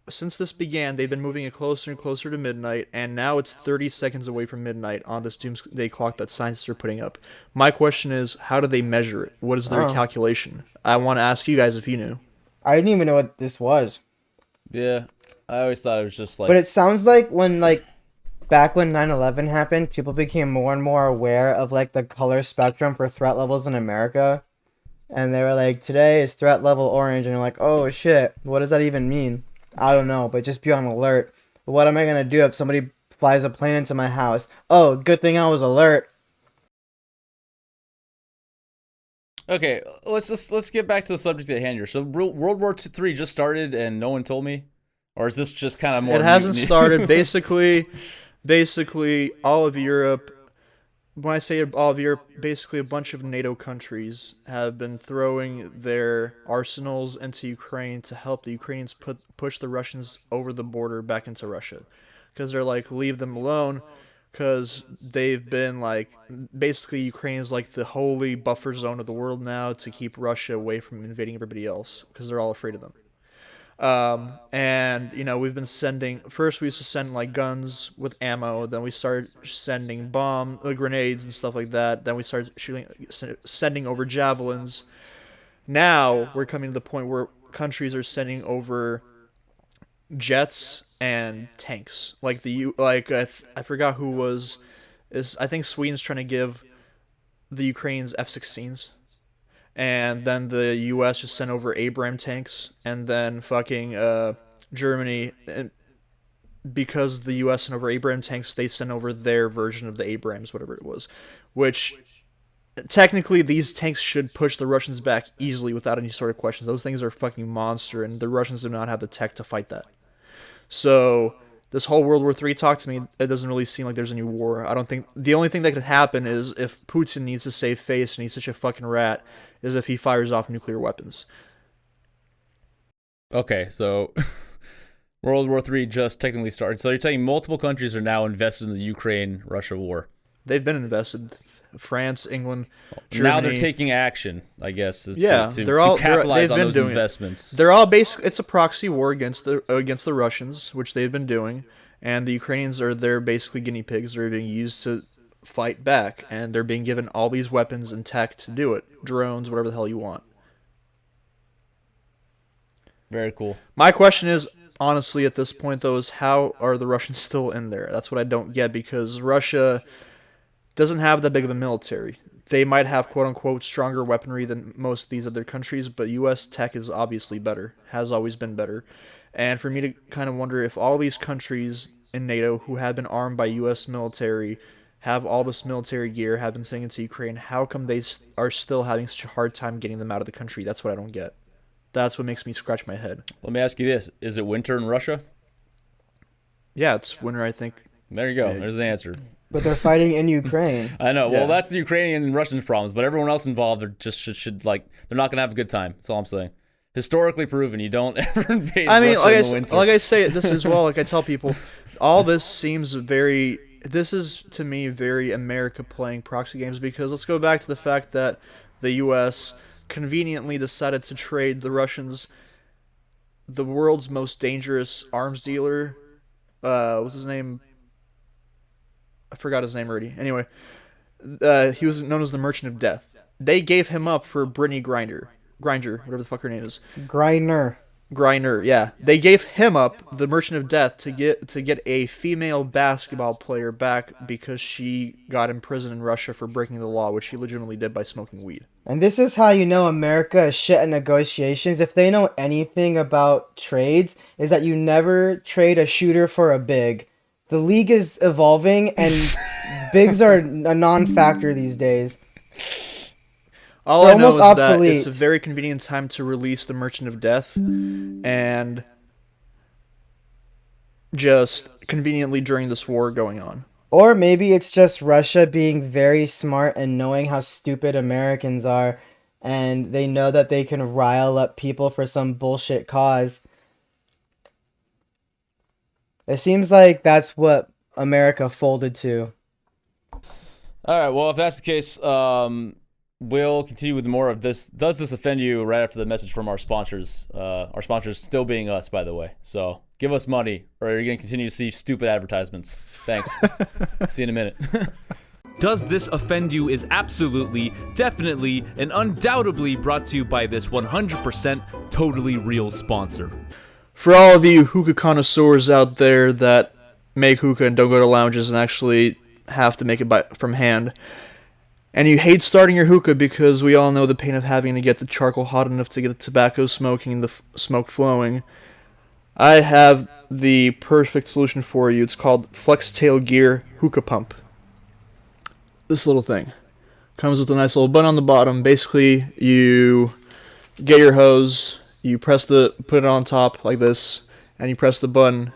since this began, they've been moving it closer and closer to midnight, and now it's 30 seconds away from midnight on this doomsday clock that scientists are putting up. My question is, how do they measure it? What is their calculation? I want to ask you guys if you knew. I didn't even know what this was. Yeah, I always thought it was just like. But it sounds like back when 9/11 happened, people became more and more aware of the color spectrum for threat levels in America. And they were like, today is threat level orange. And you're like, oh shit, what does that even mean? I don't know, but just be on alert. What am I going to do if somebody flies a plane into my house? Oh, good thing I was alert. Okay, let's get back to the subject at hand here. So World War III just started and no one told me, or is this just kind of more? It hasn't started. Basically, all of Europe. When I say all of Europe, basically a bunch of NATO countries have been throwing their arsenals into Ukraine to help the Ukrainians push the Russians over the border back into Russia, because they're like, leave them alone, because they've been basically Ukraine is like the holy buffer zone of the world now to keep Russia away from invading everybody else, because they're all afraid of them. And we've been first we used to send guns with ammo, then we started sending grenades and stuff like that, then we started sending over javelins. Now we're coming to the point where countries are sending over jets and tanks. I forgot who I think Sweden's trying to give the Ukrainians F-16s. And then the U.S. just sent over Abrams tanks, and then fucking Germany, and because the U.S. sent over Abrams tanks, they sent over their version of the Abrams, whatever it was, which technically these tanks should push the Russians back easily without any sort of questions. Those things are fucking monster, and the Russians do not have the tech to fight that. So this whole World War III talk, to me, it doesn't really seem like there's any war. I don't think the only thing that could happen is if Putin needs to save face and he's such a fucking rat, is if he fires off nuclear weapons. Okay, so World War III just technically started. So you're telling multiple countries are now invested in the Ukraine-Russia war. They've been invested. France, England, Germany. Now they're taking action, I guess, to they've capitalize on been those doing investments. They're all basically, it's a proxy war against the Russians, which they've been doing, and the Ukrainians are there basically guinea pigs. They're being used to fight back, and they're being given all these weapons and tech to do it, drones, whatever the hell you want. Very cool. My question is, honestly, at this point though, is how are the Russians still in there? That's what I don't get, because Russia doesn't have that big of a military. They might have quote-unquote stronger weaponry than most of these other countries, but U.S. tech is obviously better, has always been better. And for me to kind of wonder if all these countries in NATO who have been armed by U.S. military, have all this military gear, have been sending it to Ukraine, how come they are still having such a hard time getting them out of the country? That's what I don't get. That's what makes me scratch my head. Let me ask you this. Is it winter in Russia? Yeah, it's winter, I think. There you go. There's the answer. But they're fighting in Ukraine. I know. Well, Yeah. that's the Ukrainian and Russian problems, but everyone else involved are just should like they're not gonna have a good time. That's all I'm saying. Historically proven, you don't ever invade. I mean, Russia in the winter. like I say this as well. Like I tell people, all this seems very. This is to me very America playing proxy games, because let's go back to the fact that the U.S. conveniently decided to trade the Russians the world's most dangerous arms dealer. What's his name? I forgot his name already. Anyway, he was known as the Merchant of Death. They gave him up for Brittany Grinder, whatever the fuck her name is. Griner, yeah. They gave him up, the Merchant of Death, to get a female basketball player back because she got imprisoned in Russia for breaking the law, which she legitimately did by smoking weed. And this is how you know America is shit at negotiations. If they know anything about trades, is that you never trade a shooter for a big. The league is evolving, and bigs are a non-factor these days. All They're I know is almost that obsolete. it's a very convenient time to release the Merchant of Death, and just conveniently during this war going on. Or maybe it's just Russia being very smart and knowing how stupid Americans are, and they know that they can rile up people for some bullshit cause. It seems like that's what America folded to. All right. Well, if that's the case, we'll continue with more of this. Does this offend you? Right after the message from our sponsors. Our sponsors still being us, by the way. So give us money, or you're gonna continue to see stupid advertisements. Thanks. See you in a minute. Does This Offend You is absolutely, definitely, and undoubtedly brought to you by this 100% totally real sponsor. For all of you hookah connoisseurs out there that make hookah and don't go to lounges and actually have to make it from hand, and you hate starting your hookah because we all know the pain of having to get the charcoal hot enough to get the tobacco smoking and the smoke flowing, I have the perfect solution for you. It's called Flextail Gear Hookah Pump. This little thing comes with a nice little button on the bottom. Basically, you get your hose, you put it on top like this, and you press the button,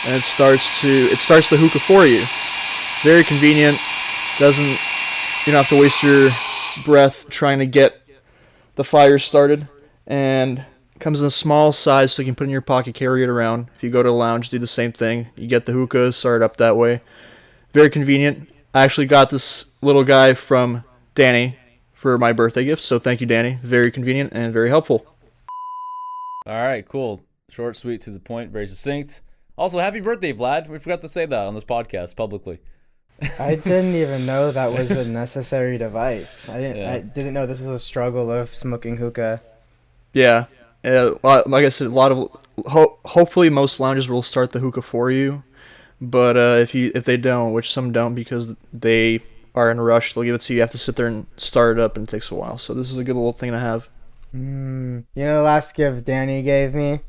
and it starts the hookah for you. Very convenient. You don't have to waste your breath trying to get the fire started, and it comes in a small size so you can put it in your pocket, carry it around. If you go to a lounge, do the same thing. You get the hookah, start it up that way. Very convenient. I actually got this little guy from Danny for my birthday gift, so thank you, Danny. Very convenient and very helpful. All right, cool. Short, sweet, to the point, very succinct. Also, happy birthday, Vlad. We forgot to say that on this podcast publicly. I didn't even know that was a necessary device. I Yeah. didn't know this was a struggle of smoking hookah. Yeah. Like I said, a lot of hopefully most lounges will start the hookah for you, but if they don't, which some don't because they are in a rush, they'll give it to you. You have to sit there and start it up, and it takes a while. So this is a good little thing to have. You know the last gift Danny gave me?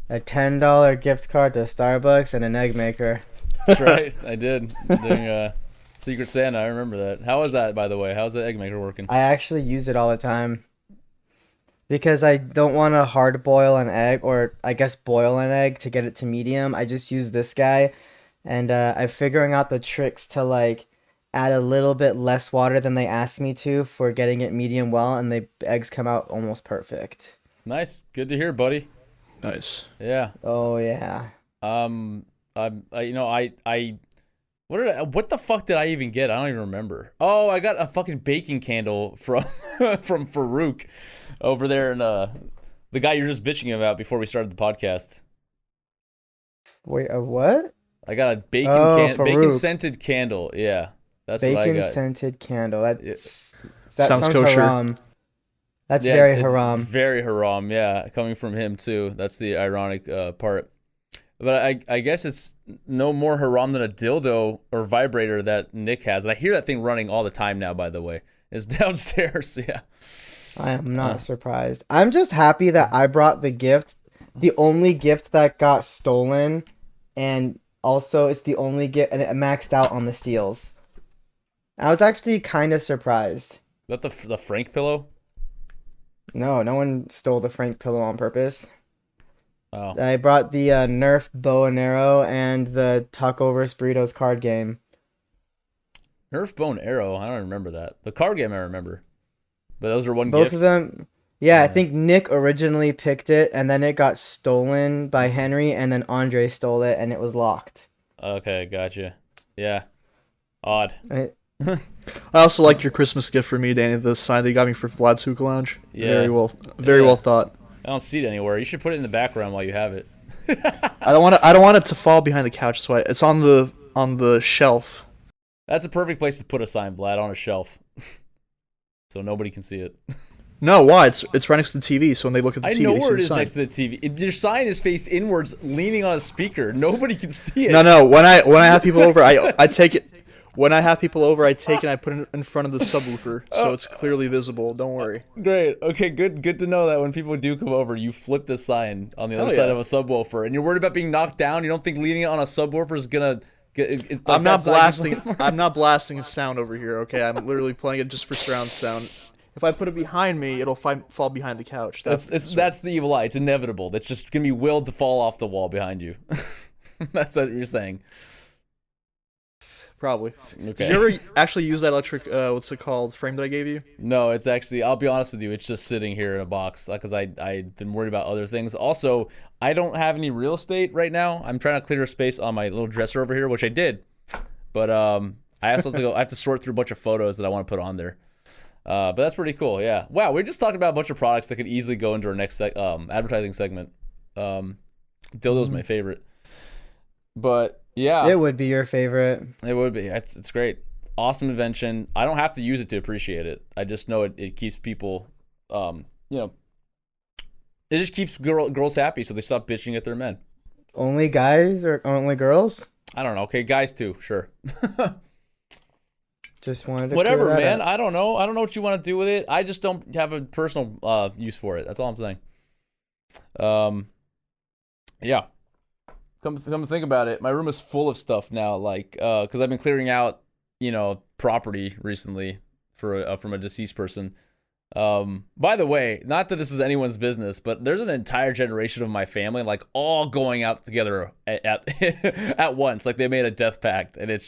A $10 gift card to Starbucks and an egg maker. That's right, I did. Doing Secret Santa, I remember that. How was that, by the way? How's the egg maker working? I actually use it all the time. Because I don't want to hard boil an egg, or I guess boil an egg to get it to medium. I just use this guy, and I'm figuring out the tricks to like add a little bit less water than they asked me to for getting it medium well, and the eggs come out almost perfect. Nice. Good to hear, buddy. Nice. Yeah. Oh yeah. What the fuck did I even get? I don't even remember. Oh, I got a fucking baking candle from from Farouk over there, and the guy you're just bitching about before we started the podcast. Wait, a what? I got a bacon Farouk. scented candle. Yeah, that's what I Bacon got. scented candle. That Sounds sounds kosher. haram. That's Yeah, very it's haram. very haram. Yeah, coming from him too. That's the ironic part. But I guess it's no more haram than a dildo or vibrator that Nick has. And I hear that thing running all the time now, by the way. It's downstairs. Yeah. I am not surprised. I'm just happy that I brought the gift, the only gift that got stolen, and also it's the only gift, and it maxed out on the steals. I was actually kind of surprised. Is that the Frank pillow? No one stole the Frank pillow on purpose. Oh. I brought the Nerf bow and arrow and the Taco vs Burritos card game. Nerf Bone Arrow. I don't remember that. The card game I remember. But those are one Both gift. of them. Yeah, I think Nick originally picked it, and then it got stolen by Henry, and then Andre stole it, and it was locked. Okay, gotcha. Yeah. Odd. I also like your Christmas gift for me, Danny. The sign that you got me for Vlad's Hookah Lounge. Yeah. Very well thought. I don't see it anywhere. You should put it in the background while you have it. I don't want it to fall behind the couch, so it's on the shelf. That's a perfect place to put a sign, Vlad, on a shelf. So nobody can see it. No, why? It's right next to the TV, so when they look at the I TV, know they where it see is the sign. next to the TV. Your sign is faced inwards, leaning on a speaker. Nobody can see it. No. When I have people over, I take it. When I have people over, I take it and I put it in front of the subwoofer, so it's clearly visible. Don't worry. Great. Okay, good to know that when people do come over, you flip the sign on the other side of a subwoofer, and you're worried about being knocked down. You don't think leaning it on a subwoofer is gonna get. I'm not blasting a sound over here. Okay, I'm literally playing it just for surround sound. If I put it behind me, it'll fall behind the couch. That's the evil eye. It's inevitable. That's just gonna be willed to fall off the wall behind you. That's what you're saying. Probably. Okay. Did you ever actually use that electric, what's it called, frame that I gave you? No, it's actually, I'll be honest with you, it's just sitting here in a box because I've been worried about other things. Also, I don't have any real estate right now. I'm trying to clear a space on my little dresser over here, which I did. But I also have to I have to sort through a bunch of photos that I want to put on there. But that's pretty cool, yeah. Wow, we just talked about a bunch of products that could easily go into our next advertising segment. Dildo's my favorite. But yeah, It would be your favorite. it would be. It's great. Awesome invention. I don't have to use it to appreciate it. I just know it keeps people, it just keeps girls happy, so they stop bitching at their men. Only guys or only girls? I don't know. Okay, guys too, sure. Just wanted to Whatever, clear that man. up. I don't know. I don't know what you want to do with it. I just don't have a personal use for it. That's all I'm saying. Yeah. Come to think about it, my room is full of stuff now. Like, because I've been clearing out, property recently from a deceased person. By the way, not that this is anyone's business, but there's an entire generation of my family like all going out together at at once. Like they made a death pact, and it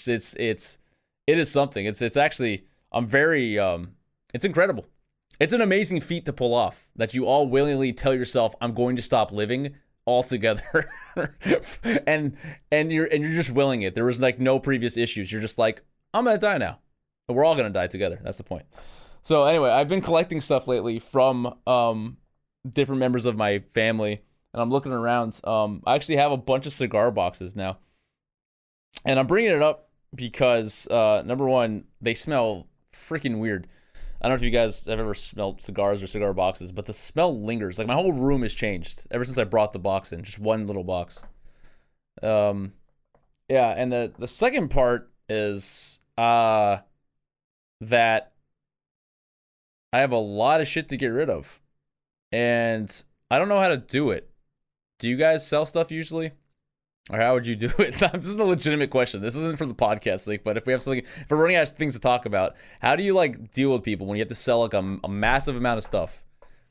is something. It's actually it's incredible. It's an amazing feat to pull off that you all willingly tell yourself, I'm going to stop living altogether. and you're just willing it. There was like no previous issues. You're just like, I'm gonna die now. And we're all gonna die together. That's the point. So anyway, I've been collecting stuff lately from different members of my family, and I'm looking around. I actually have a bunch of cigar boxes now, and I'm bringing it up because number one, they smell freaking weird. I don't know if you guys have ever smelled cigars or cigar boxes, but the smell lingers. Like my whole room has changed ever since I brought the box in, just one little box. Yeah, and the second part is that I have a lot of shit to get rid of, and I don't know how to do it. Do you guys sell stuff usually? Or how would you do it? This is a legitimate question. This isn't for the podcast sake, but if we're running out of things to talk about, how do you like deal with people when you have to sell like a massive amount of stuff?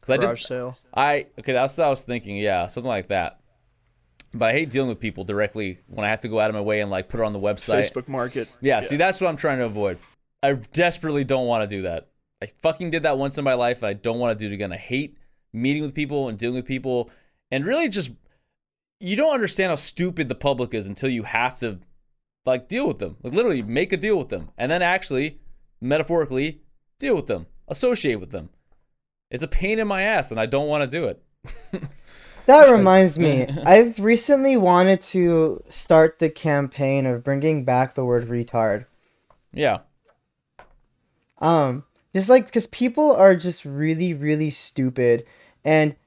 Garage sale. That's what I was thinking. Yeah, something like that. But I hate dealing with people directly when I have to go out of my way and like put it on the website. Facebook Market. Yeah, see, that's what I'm trying to avoid. I desperately don't want to do that. I fucking did that once in my life, and I don't want to do it again. I hate meeting with people and dealing with people and really just you don't understand how stupid the public is until you have to like deal with them, like literally make a deal with them, and then actually metaphorically deal with them, associate with them. It's a pain in my ass, and I don't want to do it. That reminds me, I've recently wanted to start the campaign of bringing back the word retard. Yeah. Just like, because people are just really, really stupid. And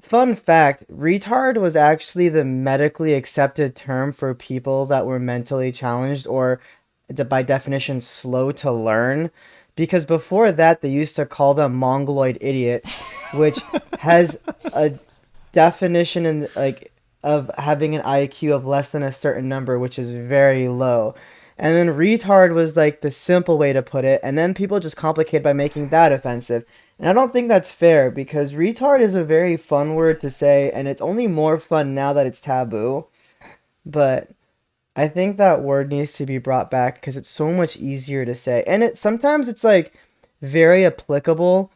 fun fact, retard was actually the medically accepted term for people that were mentally challenged or, by definition, slow to learn. Because before that, they used to call them mongoloid idiots, which has a definition in like of having an IQ of less than a certain number, which is very low. And then retard was like the simple way to put it, and then people just complicate by making that offensive. And I don't think that's fair, because retard is a very fun word to say, and it's only more fun now that it's taboo. But I think that word needs to be brought back because it's so much easier to say. And sometimes it's like very applicable.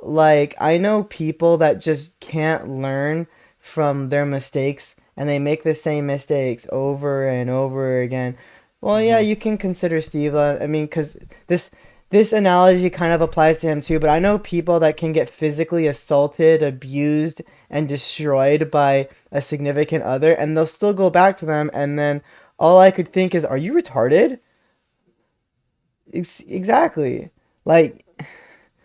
Like, I know people that just can't learn from their mistakes, and they make the same mistakes over and over again. Well, yeah, you can consider Steve. I mean, because this analogy kind of applies to him too. But I know people that can get physically assaulted, abused, and destroyed by a significant other, and they'll still go back to them. And then all I could think is, are you retarded? Exactly. Like,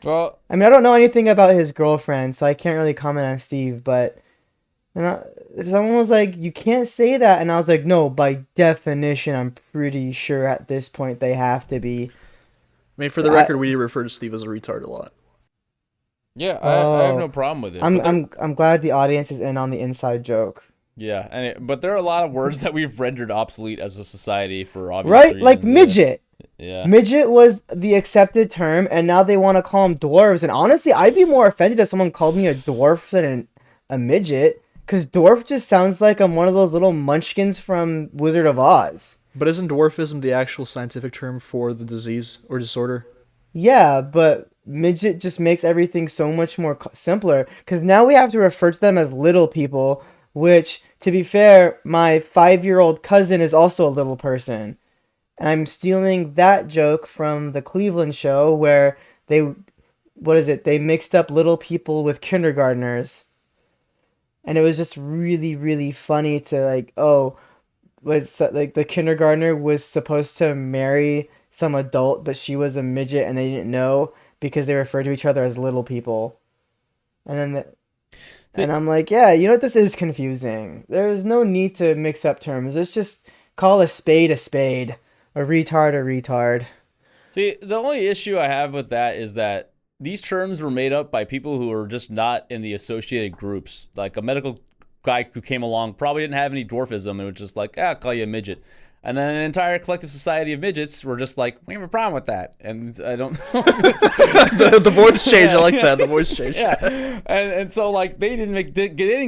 Well, I mean, I don't know anything about his girlfriend, so I can't really comment on Steve, but someone was like, you can't say that, and I was like, no, by definition, I'm pretty sure at this point they have to be. I mean, for the record, we refer to Steve as a retard a lot. yeah, I have no problem with it. I'm glad the audience is in on the inside joke. Yeah, but there are a lot of words that we've rendered obsolete as a society for obvious Right? reasons. Like midget. Yeah. Midget was the accepted term, and now they want to call them dwarves. And honestly, I'd be more offended if someone called me a dwarf than a midget, because dwarf just sounds like I'm one of those little munchkins from Wizard of Oz. But isn't dwarfism the actual scientific term for the disease or disorder? Yeah, but midget just makes everything so much more simpler, because now we have to refer to them as little people, which, to be fair, my 5-year-old cousin is also a little person. And I'm stealing that joke from the Cleveland show where they mixed up little people with kindergartners. And it was just really, really funny to the kindergartner was supposed to marry some adult, but she was a midget and they didn't know because they referred to each other as little people. And then I'm like, yeah, you know what? This is confusing. There's no need to mix up terms. Let's just call a spade a spade. A retard. See, the only issue I have with that is that these terms were made up by people who are just not in the associated groups. Like a medical guy who came along probably didn't have any dwarfism and was just like, I'll call you a midget. And then an entire collective society of midgets were just like, we have a problem with that. And I don't know. the voice change, I like that. The voice change. Yeah. And so like they didn't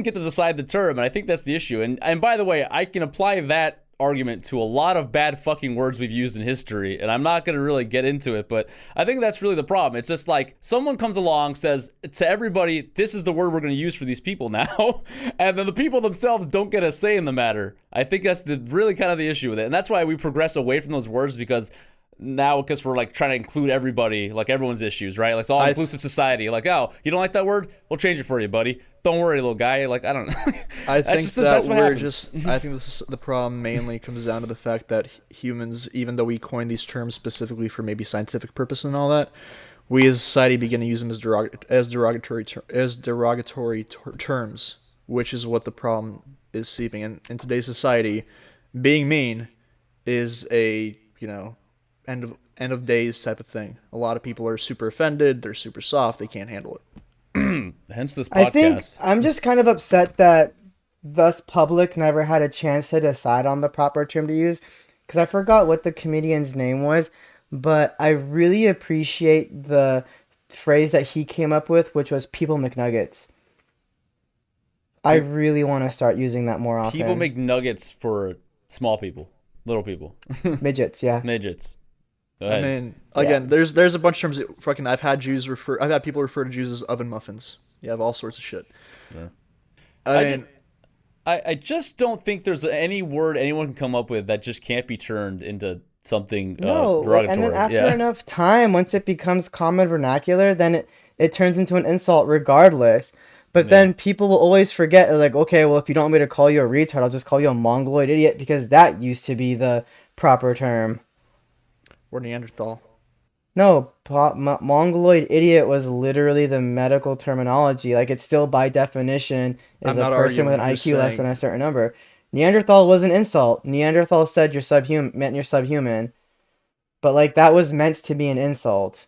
get to decide the term, and I think that's the issue. And by the way, I can apply that argument to a lot of bad fucking words we've used in history, and I'm not going to really get into it, but I think that's really the problem. It's just like someone comes along, says to everybody, this is the word we're going to use for these people now, and then the people themselves don't get a say in the matter. I think that's really kind of the issue with it, and that's why we progress away from those words, because we're like trying to include everybody, like everyone's issues, right? Like it's all inclusive society. Like, oh, you don't like that word? We'll change it for you, buddy. Don't worry, little guy. Like, I don't know. I think that's what happens. I think the problem mainly comes down to the fact that humans, even though we coined these terms specifically for maybe scientific purpose and all that, we as a society begin to use them as derogatory terms, which is what the problem is seeping in today's society. Being mean is a end of days type of thing. A lot of people are super offended. They're super soft. They can't handle it. Hence this podcast. I think I'm just kind of upset that thus public never had a chance to decide on the proper term to use, because I forgot what the comedian's name was, but I really appreciate the phrase that he came up with, which was people McNuggets. I really want to start using that more often. People make nuggets for small people, little people. Midgets, yeah. Midgets. I mean, again, there's a bunch of terms. I've had people refer to Jews as oven muffins. You have all sorts of shit. Yeah. I just don't think there's any word anyone can come up with that just can't be turned into something No, derogatory. and then after enough time, once it becomes common vernacular, then it turns into an insult regardless. But then people will always forget, like, okay, well, if you don't want me to call you a retard, I'll just call you a mongoloid idiot, because that used to be the proper term. Or Neanderthal. No, mongoloid idiot was literally the medical terminology. Like, it's still by definition is a person with an IQ less than a certain number. Neanderthal was an insult. Neanderthal said meant you're subhuman. But, like, that was meant to be an insult.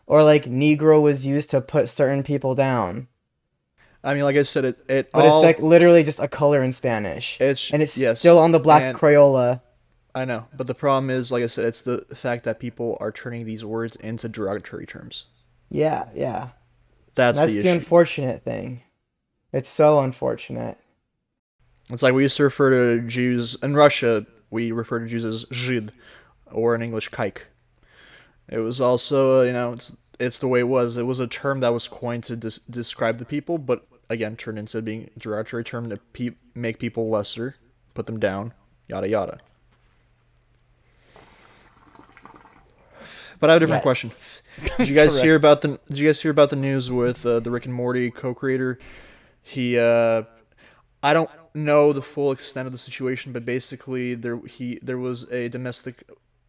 Or, like, Negro was used to put certain people down. I mean, like I said, it's like literally just a color in Spanish. It's still on the black Crayola. I know, but the problem is, like I said, it's the fact that people are turning these words into derogatory terms. Yeah. That's the issue. That's the unfortunate thing. It's so unfortunate. It's like we used to refer to Jews in Russia. We refer to Jews as Žid, or in English, kaik. It was also, it's the way it was. It was a term that was coined to describe the people, but again, turned into being a derogatory term to make people lesser, put them down, yada yada. But I have a different question. Did you guys hear about the news with the Rick and Morty co-creator? I don't know the full extent of the situation, but basically there was a domestic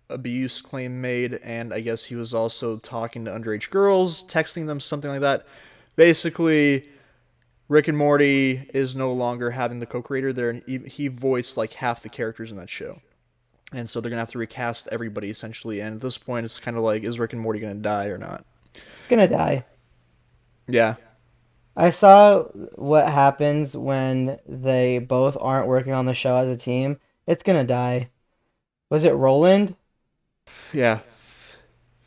abuse claim made, and I guess he was also talking to underage girls, texting them, something like that. Basically, Rick and Morty is no longer having the co-creator there, and he voiced like half the characters in that show. And so they're going to have to recast everybody, essentially. And at this point, it's kind of like, is Rick and Morty going to die or not? It's going to die. Yeah. I saw what happens when they both aren't working on the show as a team. It's going to die. Was it Roland? Yeah.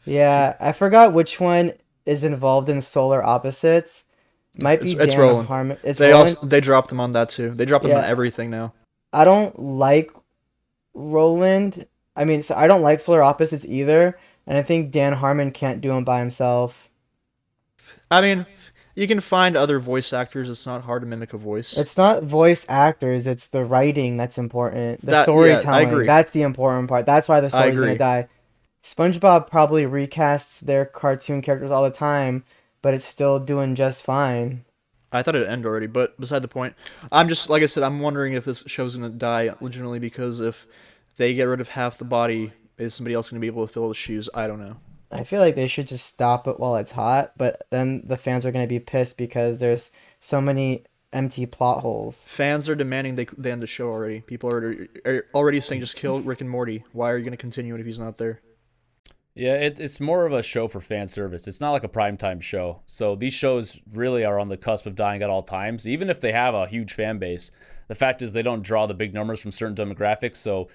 Yeah, I forgot which one is involved in Solar Opposites. Might be it's Dan Roland. Harmon. They dropped them on that too. They dropped them on everything now. I don't like Roland. I mean, so I don't like Solar Opposites either, and I think Dan Harmon can't do them by himself. I mean, you can find other voice actors. It's not hard to mimic a voice. It's not voice actors. It's the writing that's important. The storytelling. I agree. That's the important part. That's why the story's going to die. SpongeBob probably recasts their cartoon characters all the time, but it's still doing just fine. I thought it'd end already, but beside the point. I'm just, like I said, I'm wondering if this show's going to die legitimately, because if they get rid of half the body, is somebody else going to be able to fill the shoes? I don't know. I feel like they should just stop it while it's hot, but then the fans are going to be pissed because there's so many empty plot holes. Fans are demanding they end the show already. People are already saying just kill Rick and Morty. Why are you going to continue it if he's not there? Yeah, it's more of a show for fan service. It's not like a primetime show. So these shows really are on the cusp of dying at all times, even if they have a huge fan base. The fact is they don't draw the big numbers from certain demographics, so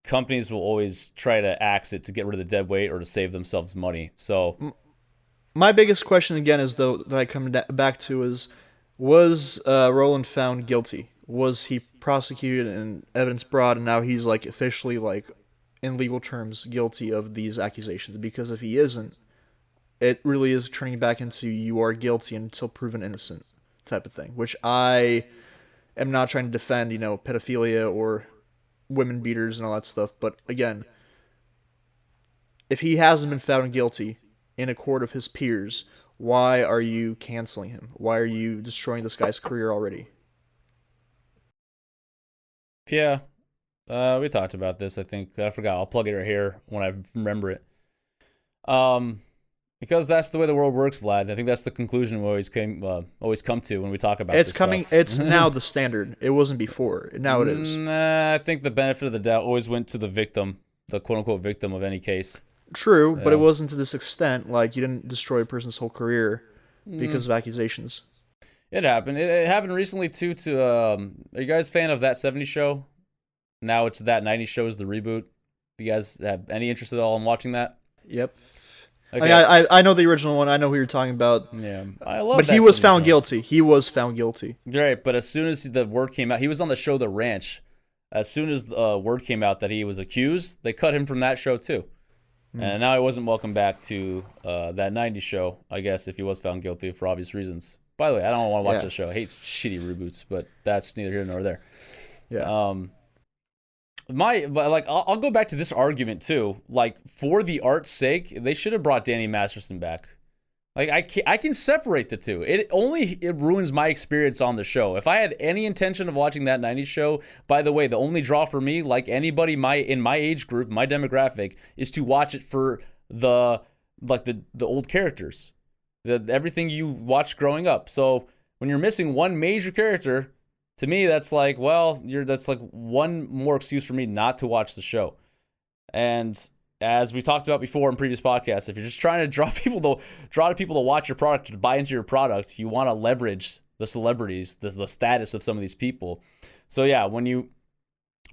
companies will always try to axe it to get rid of the dead weight or to save themselves money. So my biggest question again is, though, that I come back to is, was Roland found guilty? Was he prosecuted and evidence brought, and now he's like officially, like, in legal terms, guilty of these accusations? Because if he isn't, it really is turning back into you are guilty until proven innocent type of thing, which I am not trying to defend, pedophilia or women beaters and all that stuff. But again, if he hasn't been found guilty in a court of his peers, why are you canceling him? Why are you destroying this guy's career already? Yeah. We talked about this, I think. I forgot. I'll plug it right here when I remember it. Because that's the way the world works, Vlad. I think that's the conclusion we always come to when we talk about this stuff. It's now the standard. It wasn't before. Now it is. I think the benefit of the doubt always went to the victim, the quote-unquote victim of any case. True, but it wasn't to this extent. Like, you didn't destroy a person's whole career because of accusations. It happened. It happened recently, too, are you guys a fan of That 70s Show? Now it's That 90s Show is the reboot. Do you guys have any interest at all in watching that? Yep. Okay. I know the original one. I know who you're talking about. Yeah, I love. But he was found guilty. He was found guilty. Right, but as soon as the word came out, he was on the show The Ranch. As soon as the word came out that he was accused, they cut him from that show too. And now he wasn't welcome back to that 90s show, I guess, if he was found guilty for obvious reasons. By the way, I don't want to watch Yeah. the show. I hate shitty reboots, but that's neither here nor there. Yeah. I'll go back to this argument too. Like, for the art's sake, they should have brought Danny Masterson back. Like, I can separate the two. It ruins my experience on the show. If I had any intention of watching that 90s show, by the way, the only draw for me, like anybody in my age group, my demographic, is to watch it for the old characters. Everything you watched growing up. So when you're missing one major character, to me that's like, well, that's like one more excuse for me not to watch the show. And as we talked about before in previous podcasts, if you're just trying to draw people to watch your product, to buy into your product, you want to leverage the celebrities, the status of some of these people. So yeah, when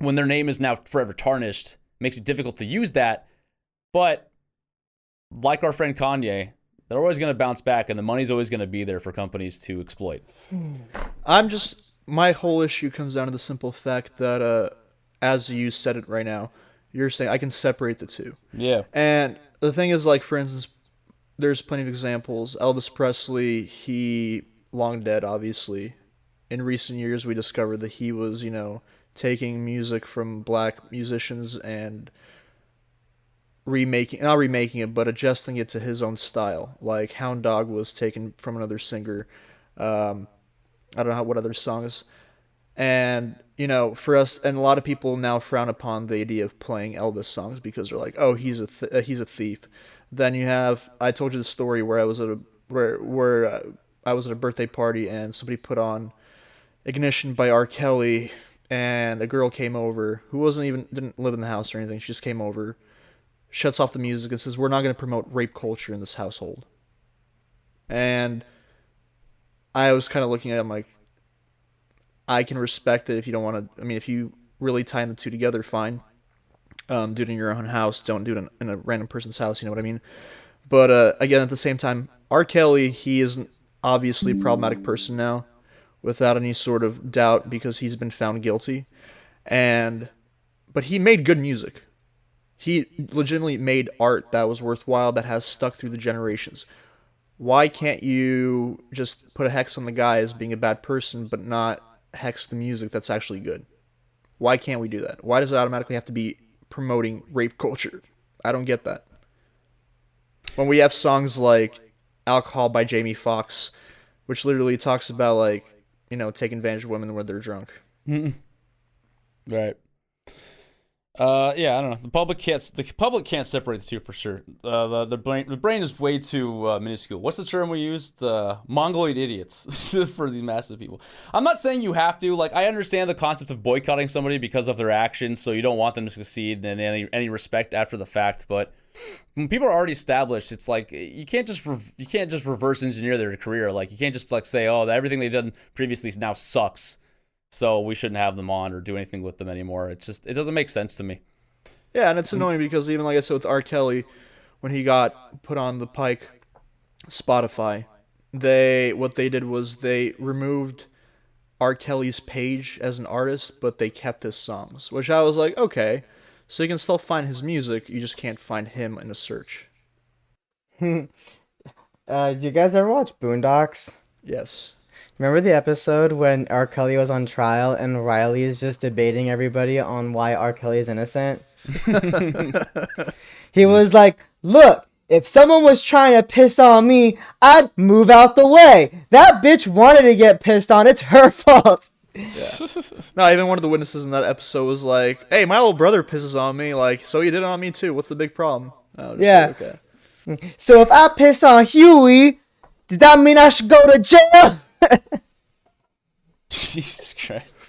their name is now forever tarnished, it makes it difficult to use that. But like our friend Kanye, they're always going to bounce back, and the money's always going to be there for companies to exploit. My whole issue comes down to the simple fact that, as you said it right now, you're saying I can separate the two. Yeah. And the thing is, like, for instance, there's plenty of examples. Elvis Presley, he long dead, obviously. In recent years, we discovered that he was, taking music from black musicians and not remaking it, but adjusting it to his own style. Like Hound Dog was taken from another singer. I don't know what other songs. And, for us, and a lot of people now frown upon the idea of playing Elvis songs because they're like, oh, he's a thief. Then you have, I told you the story where I was at I was at a birthday party and somebody put on Ignition by R. Kelly, and a girl came over who didn't live in the house or anything. She just came over, shuts off the music and says, we're not going to promote rape culture in this household. And I was kind of looking at him like, I can respect it if you don't want to. I mean, if you really tie the two together, fine. Do it in your own house. Don't do it in a random person's house. You know what I mean? But again, at the same time, R. Kelly, he is obviously a problematic person now, without any sort of doubt, because he's been found guilty. But he made good music. He legitimately made art that was worthwhile, that has stuck through the generations. Why can't you just put a hex on the guy as being a bad person, but not hex the music that's actually good? Why can't we do that? Why does it automatically have to be promoting rape culture? I don't get that. When we have songs like Alcohol by Jamie Foxx, which literally talks about, like, taking advantage of women when they're drunk. Right. Yeah, I don't know. The public can't separate the two for sure. The brain is way too minuscule. What's the term we used? Mongoloid idiots for these massive people. I'm not saying you have to. Like, I understand the concept of boycotting somebody because of their actions, so you don't want them to succeed in any respect after the fact. But when people are already established, it's like you can't just reverse engineer their career. Like, you can't just say, oh, everything they've done previously now sucks, so we shouldn't have them on or do anything with them anymore. It doesn't make sense to me. Yeah, and it's annoying because even like I said with R. Kelly, when he got put on the pike, Spotify, what they did was they removed R. Kelly's page as an artist, but they kept his songs, which I was like, okay, so you can still find his music, you just can't find him in a search. Do you guys ever watch Boondocks? Yes. Remember the episode when R. Kelly was on trial and Riley is just debating everybody on why R. Kelly is innocent? He was like, look, if someone was trying to piss on me, I'd move out the way. That bitch wanted to get pissed on. It's her fault. Yeah. No, even one of the witnesses in that episode was like, hey, my little brother pisses on me. Like, so he did it on me too. What's the big problem? Yeah. Like, okay. So if I piss on Huey, does that mean I should go to jail? Jesus Christ.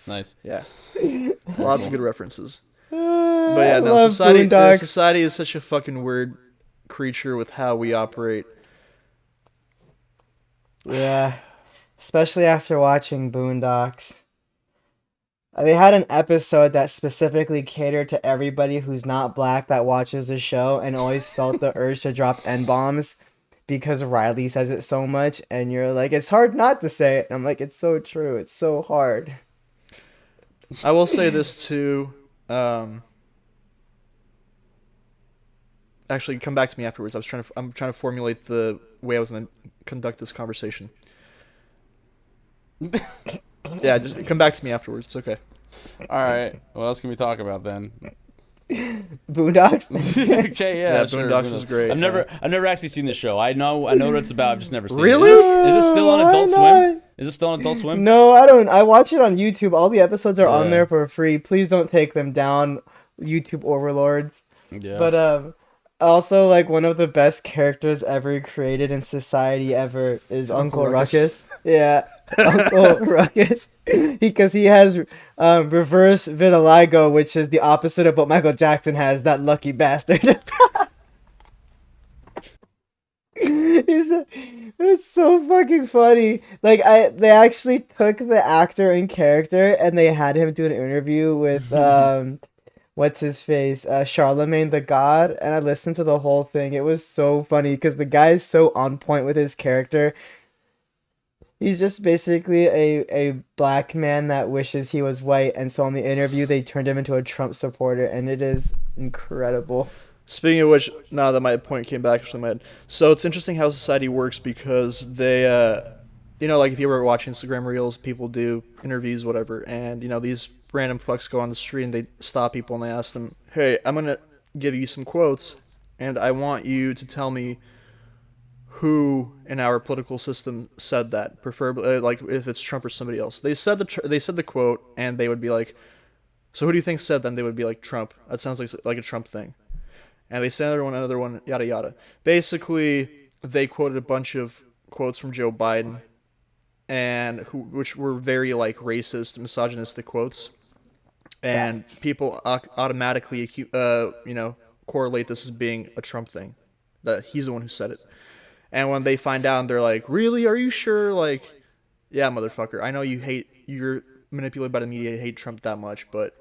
Nice. Yeah. Lots of good references. But yeah, no, love society is such a fucking weird creature with how we operate. Yeah. Especially after watching Boondocks. They had an episode that specifically catered to everybody who's not black that watches the show and always felt the urge to drop N-bombs because Riley says it so much, and you're like, it's hard not to say it. And I'm like, it's so true. It's so hard. I will say this too. Actually, come back to me afterwards. I'm trying to formulate the way I was going to conduct this conversation. Yeah, just come back to me afterwards. It's okay. All right. What else can we talk about then? Boondocks. Okay, yeah, Yeah, sure. Boondocks is great. I've never actually seen this show. I know what it's about. I've just never seen Really? it. Is it still on Why Adult Swim? not? Is it still on Adult Swim? No, I don't. I watch it on YouTube. All the episodes are on Yeah. there for free. Please don't take them down, YouTube overlords. Yeah. But also like one of the best characters ever created in society ever is Uncle Ruckus. Yeah, Uncle Ruckus. Because he has reverse vitiligo, which is the opposite of what Michael Jackson has. That lucky bastard. It's so fucking funny. Like they actually took the actor in character and they had him do an interview with what's his face, Charlemagne the God, and I listened to the whole thing. It was so funny because the guy is so on point with his character. He's just basically a black man that wishes he was white, and so on the interview they turned him into a Trump supporter, and it is incredible. Speaking of which, now that my point came back into my head, so it's interesting how society works because they, like if you ever watch Instagram Reels, people do interviews, whatever, and these random fucks go on the street and they stop people and they ask them, "Hey, I'm gonna give you some quotes, and I want you to tell me who in our political system said that, preferably like if it's Trump or somebody else." They said the quote, and they would be like, "So who do you think said that?" And they would be like, "Trump. That sounds like a Trump thing." And they said another one, yada yada. Basically, they quoted a bunch of quotes from Joe Biden, which were very like racist, misogynistic quotes, and people automatically correlate this as being a Trump thing, that he's the one who said it. And when they find out, they're like, "Really? Are you sure?" Like, "Yeah, motherfucker. I know you're manipulated by the media, you hate Trump that much, but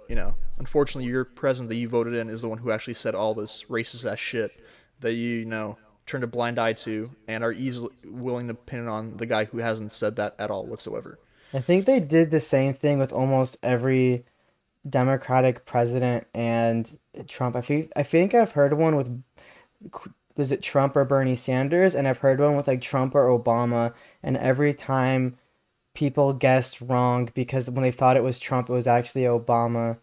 unfortunately, your president that you voted in is the one who actually said all this racist ass shit that you turned a blind eye to and are easily willing to pin it on the guy who hasn't said that at all whatsoever." I think they did the same thing with almost every Democratic president and Trump. I think I've heard one with, was it Trump or Bernie Sanders? And I've heard one with like Trump or Obama. And every time people guessed wrong because when they thought it was Trump, it was actually Obama.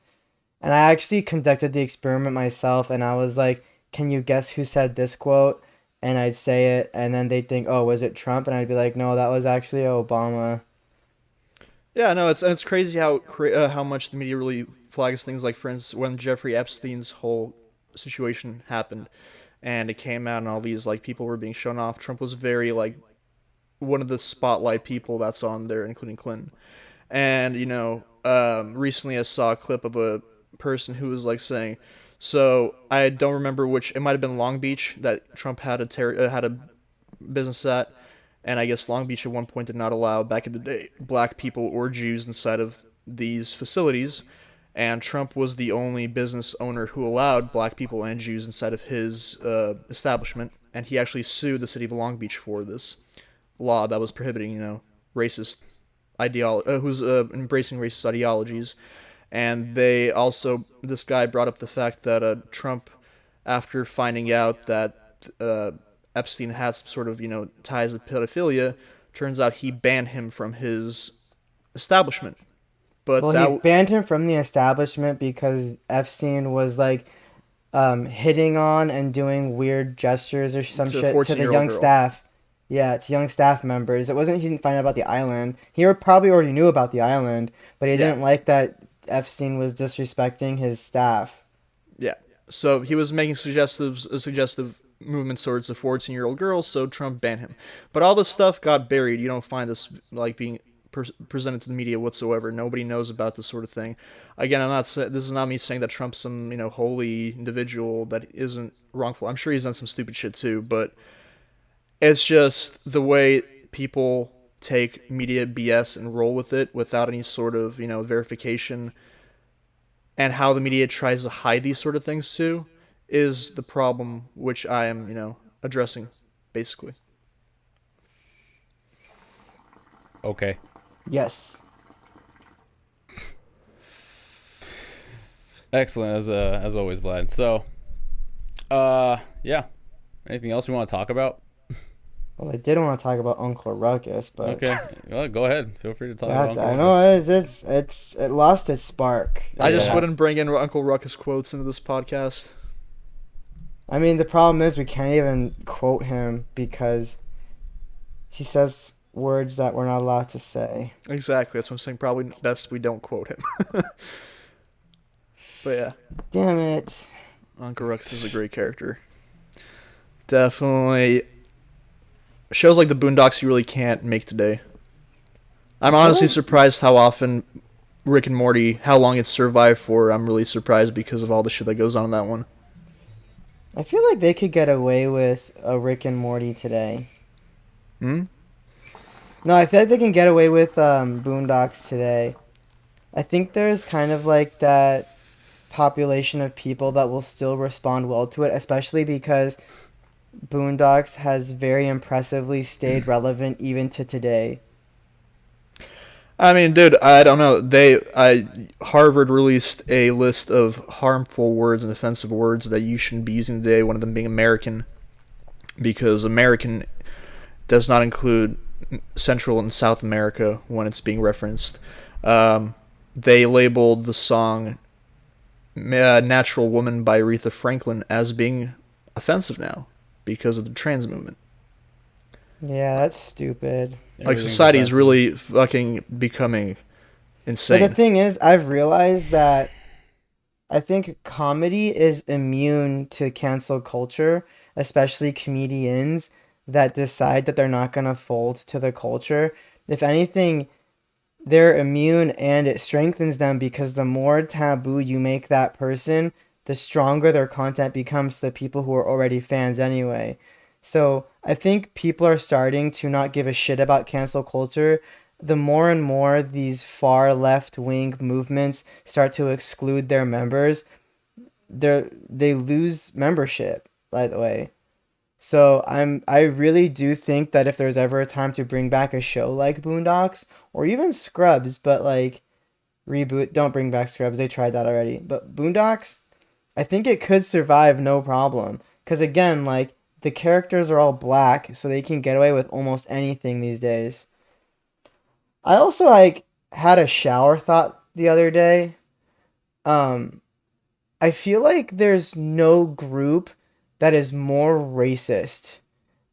And I actually conducted the experiment myself and I was like, "Can you guess who said this quote?" And I'd say it and then they'd think, "Oh, was it Trump?" And I'd be like, "No, that was actually Obama." Yeah, no, it's crazy how much the media really flags things. Like, for instance, when Jeffrey Epstein's whole situation happened, and it came out, and all these like people were being shown off. Trump was very like one of the spotlight people that's on there, including Clinton. And recently I saw a clip of a person who was like saying, so I don't remember which, it might have been Long Beach that Trump had a business at. And I guess Long Beach at one point did not allow, back in the day, black people or Jews inside of these facilities. And Trump was the only business owner who allowed black people and Jews inside of his establishment. And he actually sued the city of Long Beach for this law that was prohibiting, racist who's embracing racist ideologies. And this guy brought up the fact that Trump, after finding out that Epstein had some sort of, ties with pedophilia, turns out he banned him from his establishment. But Well, he banned him from the establishment because Epstein was like hitting on and doing weird gestures or some shit to the young staff. Yeah, to young staff members. It wasn't he didn't find out about the island. He probably already knew about the island, but he didn't like that Epstein was disrespecting his staff. Yeah. So he was making suggestive movements towards a 14-year-old girl, so Trump banned him. But all this stuff got buried. You don't find this like being presented to the media whatsoever. Nobody knows about this sort of thing. Again, this is not me saying that Trump's some holy individual that isn't wrongful. I'm sure he's done some stupid shit too, but it's just the way people take media BS and roll with it without any sort of verification, and how the media tries to hide these sort of things too is the problem, which I am addressing basically. Okay. Yes. Excellent as always, Vlad. So, Yeah. Anything else you want to talk about? Well, I did want to talk about Uncle Ruckus, but Okay. Well, go ahead. Feel free to talk God, about Uncle I Ruckus. know it lost its spark. I just Yeah. wouldn't bring in Uncle Ruckus quotes into this podcast. I mean, the problem is we can't even quote him because he says words that we're not allowed to say. Exactly. That's what I'm saying. Probably best we don't quote him. But yeah, Damn it. Uncle Ruckus is a great character. Definitely shows like the Boondocks you really can't make today. I'm honestly surprised how often Rick and Morty, how long it's survived for. I'm really surprised because of all the shit that goes on in that one. I feel like they could get away with a Rick and Morty today. Hmm? No, I feel like they can get away with Boondocks today. I think there's kind of like that population of people that will still respond well to it, especially because Boondocks has very impressively stayed relevant even to today. I mean, dude, I don't know. Harvard released a list of harmful words and offensive words that you shouldn't be using today, one of them being American, because American does not include Central and South America when it's being referenced. They labeled the song Natural Woman by Aretha Franklin as being offensive now because of the trans movement. Yeah, that's stupid. Like, Everything's society is offensive. really fucking becoming But insane. the thing is, I've realized that I think comedy is immune to cancel culture, especially comedians that decide that they're not going to fold to the culture. If anything, they're immune and it strengthens them because the more taboo you make that person, the stronger their content becomes to the people who are already fans anyway. So I think people are starting to not give a shit about cancel culture. The more and more these far left wing movements start to exclude their members, they lose membership, by the way. So I really do think that if there's ever a time to bring back a show like Boondocks or even Scrubs, but like reboot, don't bring back Scrubs, they tried that already. But Boondocks, I think it could survive no problem. Cause again, like the characters are all black, so they can get away with almost anything these days. I also like had a shower thought the other day. Um, I feel like there's no group that is more racist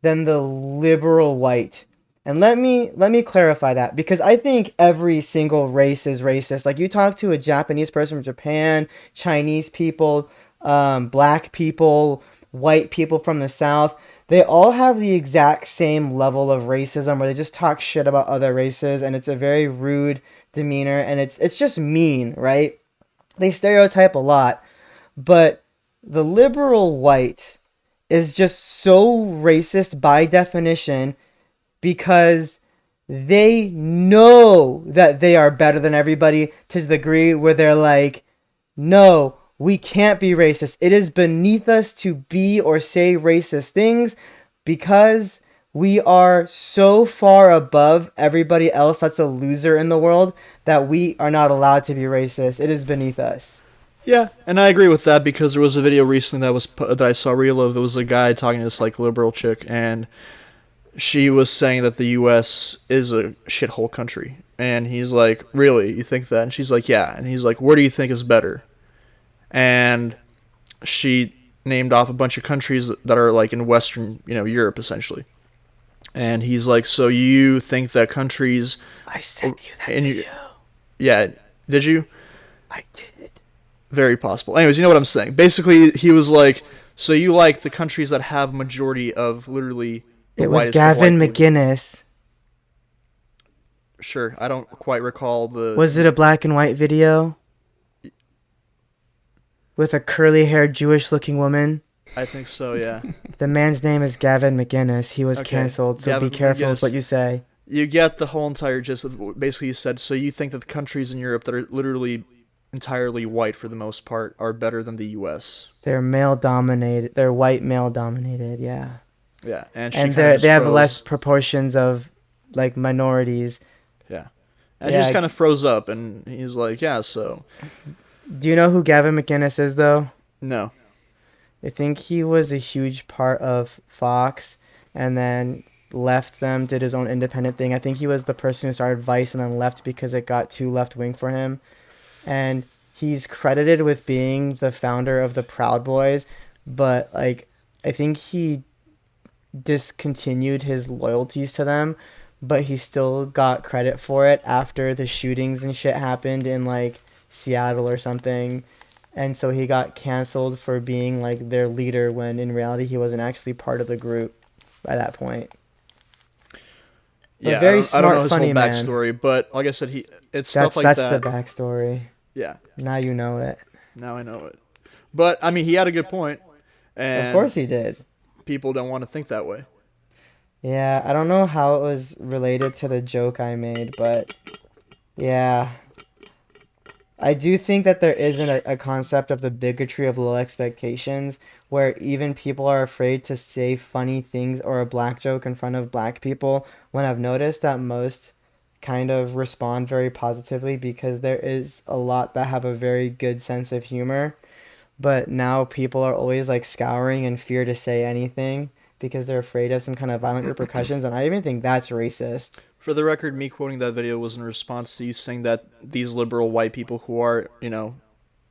than the liberal white. And let me clarify that because I think every single race is racist. Like you talk to a Japanese person from Japan, Chinese people, black people, white people from the South, they all have the exact same level of racism where they just talk shit about other races and it's a very rude demeanor and it's just mean, right? They stereotype a lot, but the liberal white is just so racist by definition because they know that they are better than everybody to the degree where they're like, no, we can't be racist. It is beneath us to be or say racist things because we are so far above everybody else that's a loser in the world that we are not allowed to be racist. It is beneath us. Yeah, and I agree with that because there was a video recently that I saw reel of. It was a guy talking to this like liberal chick, and she was saying that the U.S. is a shithole country, and he's like, "Really? You think that?" And she's like, "Yeah." And he's like, "Where do you think is better?" And she named off a bunch of countries that are like in Western, Europe essentially. And he's like, "So you think that countries?" I sent you that and video. Yeah, did you? I did. Very possible. Anyways, you know what I'm saying. Basically, he was like, so you like the countries that have majority of literally the It was whitest of Gavin white people. McGinnis. Sure, I don't quite recall the... Was it a black and white video? With a curly-haired Jewish-looking woman? I think so, yeah. The man's name is Gavin McGinnis. He was Okay, canceled, so Gavin be careful with McGinnis. what you say. You get the whole entire gist of basically you said, so you think that the countries in Europe that are literally entirely white for the most part are better than the U.S. They're male-dominated. They're white male-dominated, yeah. Yeah, and she And kind of just they have froze. less proportions of, like, minorities. Yeah. And Yeah, she just kind of froze up, and he's like, yeah, so... Do you know who Gavin McGinnis is, though? No. I think he was a huge part of Fox and then left them, did his own independent thing. I think he was the person who started Vice and then left because it got too left wing for him. And he's credited with being the founder of the Proud Boys, but like I think he discontinued his loyalties to them, but he still got credit for it after the shootings and shit happened in like Seattle or something. And so he got canceled for being like their leader when in reality he wasn't actually part of the group by that point. Yeah, very I don't know smart, his funny whole man. backstory, but like I said, it's stuff That's like that's that. the backstory. Yeah, Now you know it. now I know it. But I mean, he had a good point, Of and course he did. people don't want to think that way. Yeah, I don't know how it was related to the joke I made, but yeah. I do think that there isn't a concept of the bigotry of low expectations where even people are afraid to say funny things or a black joke in front of black people when I've noticed that most kind of respond very positively because there is a lot that have a very good sense of humor, but now people are always like scouring in fear to say anything because they're afraid of some kind of violent repercussions, and I even think that's racist. For the record, me quoting that video was in response to you saying that these liberal white people who are,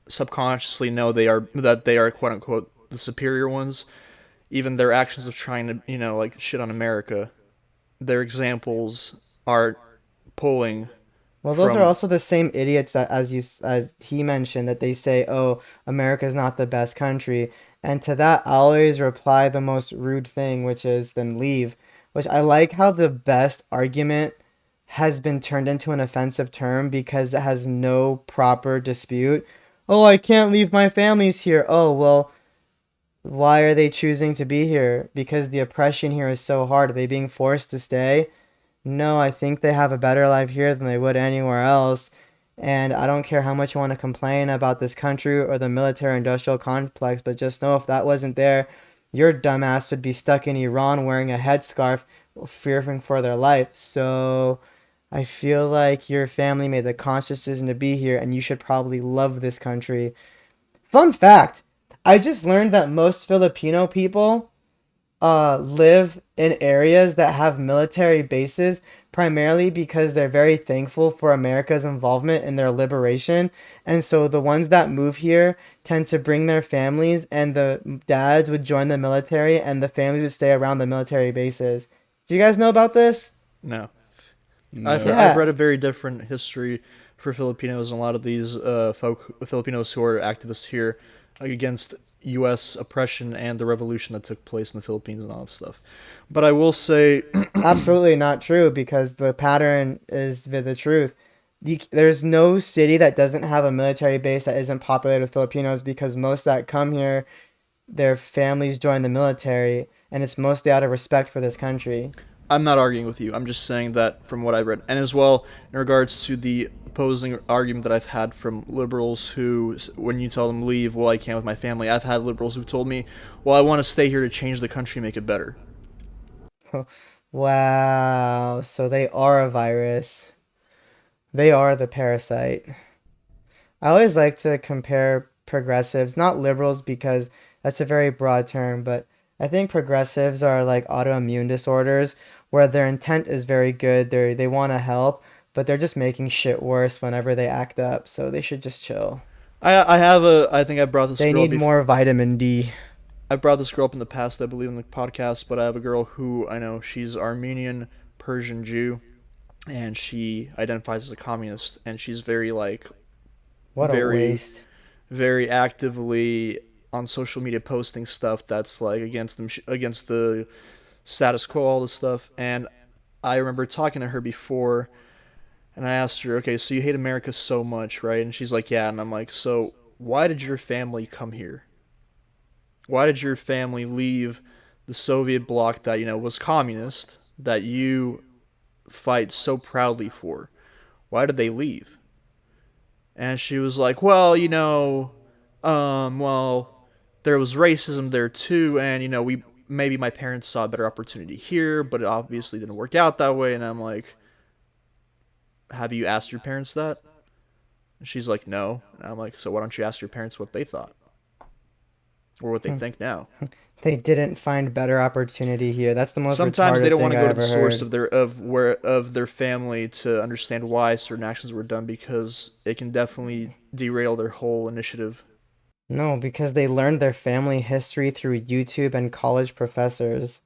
subconsciously know they are quote unquote the superior ones, even their actions of trying to, like shit on America, their examples are pulling Well, those are from. also the same idiots that, as he mentioned, that they say, "Oh, America's not the best country," and to that, I always reply the most rude thing, which is, "Then leave." Which I like how the best argument has been turned into an offensive term because it has no proper dispute. Oh, I can't leave my family's here. Oh, well, why are they choosing to be here? Because the oppression here is so hard. Are they being forced to stay? No, I think they have a better life here than they would anywhere else. And I don't care how much you want to complain about this country or the military industrial complex, but just know if that wasn't there, your dumbass would be stuck in Iran wearing a headscarf, fearing for their life. So I feel like your family made the conscious decision to be here, and you should probably love this country. Fun fact, I just learned that most Filipino people live in areas that have military bases primarily because they're very thankful for America's involvement in their liberation. And so the ones that move here tend to bring their families, and the dads would join the military, and the families would stay around the military bases. Do you guys know about this? No. No. I've Yeah. read a very different history for Filipinos, and a lot of these Filipinos who are activists here, like, against U.S. oppression and the revolution that took place in the Philippines and all that stuff. But I will say, Absolutely not true because the pattern is the truth. There's no city that doesn't have a military base that isn't populated with Filipinos because most that come here, their families join the military, and it's mostly out of respect for this country. I'm not arguing with you. I'm just saying that from what I've read. And as well, in regards to the opposing argument that I've had from liberals who, when you tell them leave, well, I can't with my family, I've had liberals who told me, well, I want to stay here to change the country and make it better. Wow, so they are a virus. They are the parasite. I always like to compare progressives, not liberals because that's a very broad term, but I think progressives are like autoimmune disorders where their intent is very good. They want to help, but they're just making shit worse whenever they act up, so they should just chill. I think I brought this They girl need before. more vitamin D. I brought this girl up in the past, I believe, in the podcast, but I have a girl who I know she's Armenian Persian Jew, and she identifies as a communist, and she's very What a very waste. very actively on social media posting stuff that's like against them, against the status quo, all this stuff. And I remember talking to her before, and I asked her, okay, so you hate America so much, right? And she's like, yeah. And I'm like, so why did your family come here? Why did your family leave the Soviet bloc that, was communist, that you fight so proudly for? Why did they leave? And she was like, well, well, there was racism there too, and, we maybe my parents saw a better opportunity here, but it obviously didn't work out that way. And I'm like, have you asked your parents that? And she's like, no. And I'm like, so why don't you ask your parents what they thought? or what they think now. They didn't find better opportunity here. That's the most Sometimes they retarded don't want thing to I go to the ever source heard. of their family to understand why certain actions were done because it can definitely derail their whole initiative. No, because they learned their family history through YouTube and college professors.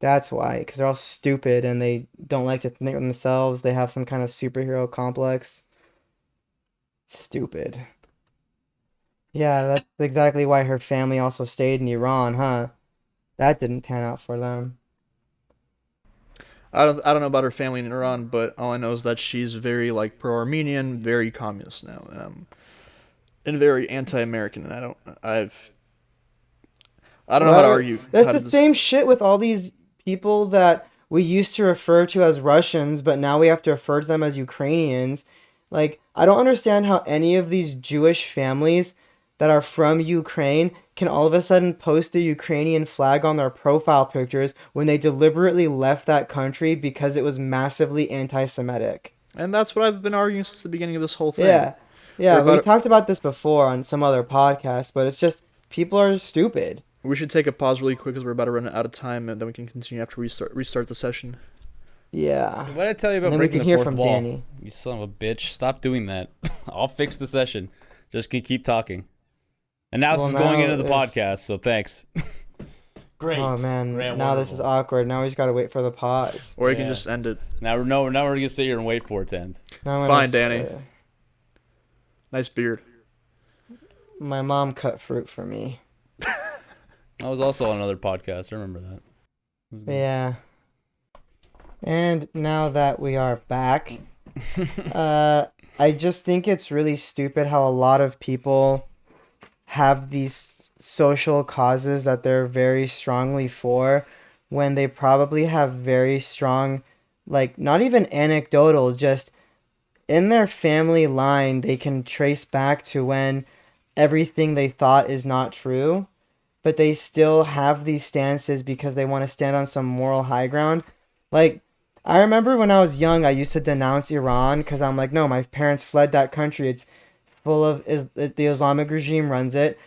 That's why, because they're all stupid and they don't like to think of themselves. They have some kind of superhero complex. Stupid. Yeah, that's exactly why her family also stayed in Iran, huh? That didn't pan out for them. I don't know about her family in Iran, but all I know is that she's very like pro-Armenian, very communist now, and very anti-American. And I don't know how to Well, argue that's how to the this. same shit with all these people that we used to refer to as Russians, but now we have to refer to them as Ukrainians. Like, I don't understand how any of these Jewish families that are from Ukraine can all of a sudden post the Ukrainian flag on their profile pictures when they deliberately left that country because it was massively anti-Semitic. And that's what I've been arguing since the beginning of this whole thing. Yeah. We're Yeah, we about talked about this before on some other podcast, but it's just people are stupid. we should take a pause really quick because we're about to run out of time, and then we can continue after we restart the session. Yeah. What did I tell you And about then we breaking can the hear fourth from wall? Danny. You son of a bitch! Stop doing that. I'll fix the session. Just keep talking. And now this Well, is going now into the if- podcast, so thanks. Great. Oh man, Great, now this is wonderful. awkward. Now we just gotta wait for the pause. Or you can Yeah. just end it. Now we're gonna sit here and wait for it to end. Now I'm Fine, gonna Danny. Nice beard. my mom cut fruit for me. I was also on another podcast. I remember that. It was good. Yeah. And now that we are back, I just think it's really stupid how a lot of people have these social causes that they're very strongly for when they probably have very strong, like, not even anecdotal, just in their family line, they can trace back to when everything they thought is not true, but they still have these stances because they want to stand on some moral high ground. Like, I remember when I was young, I used to denounce Iran because I'm like, no, my parents fled that country. It's full of the Islamic regime runs it.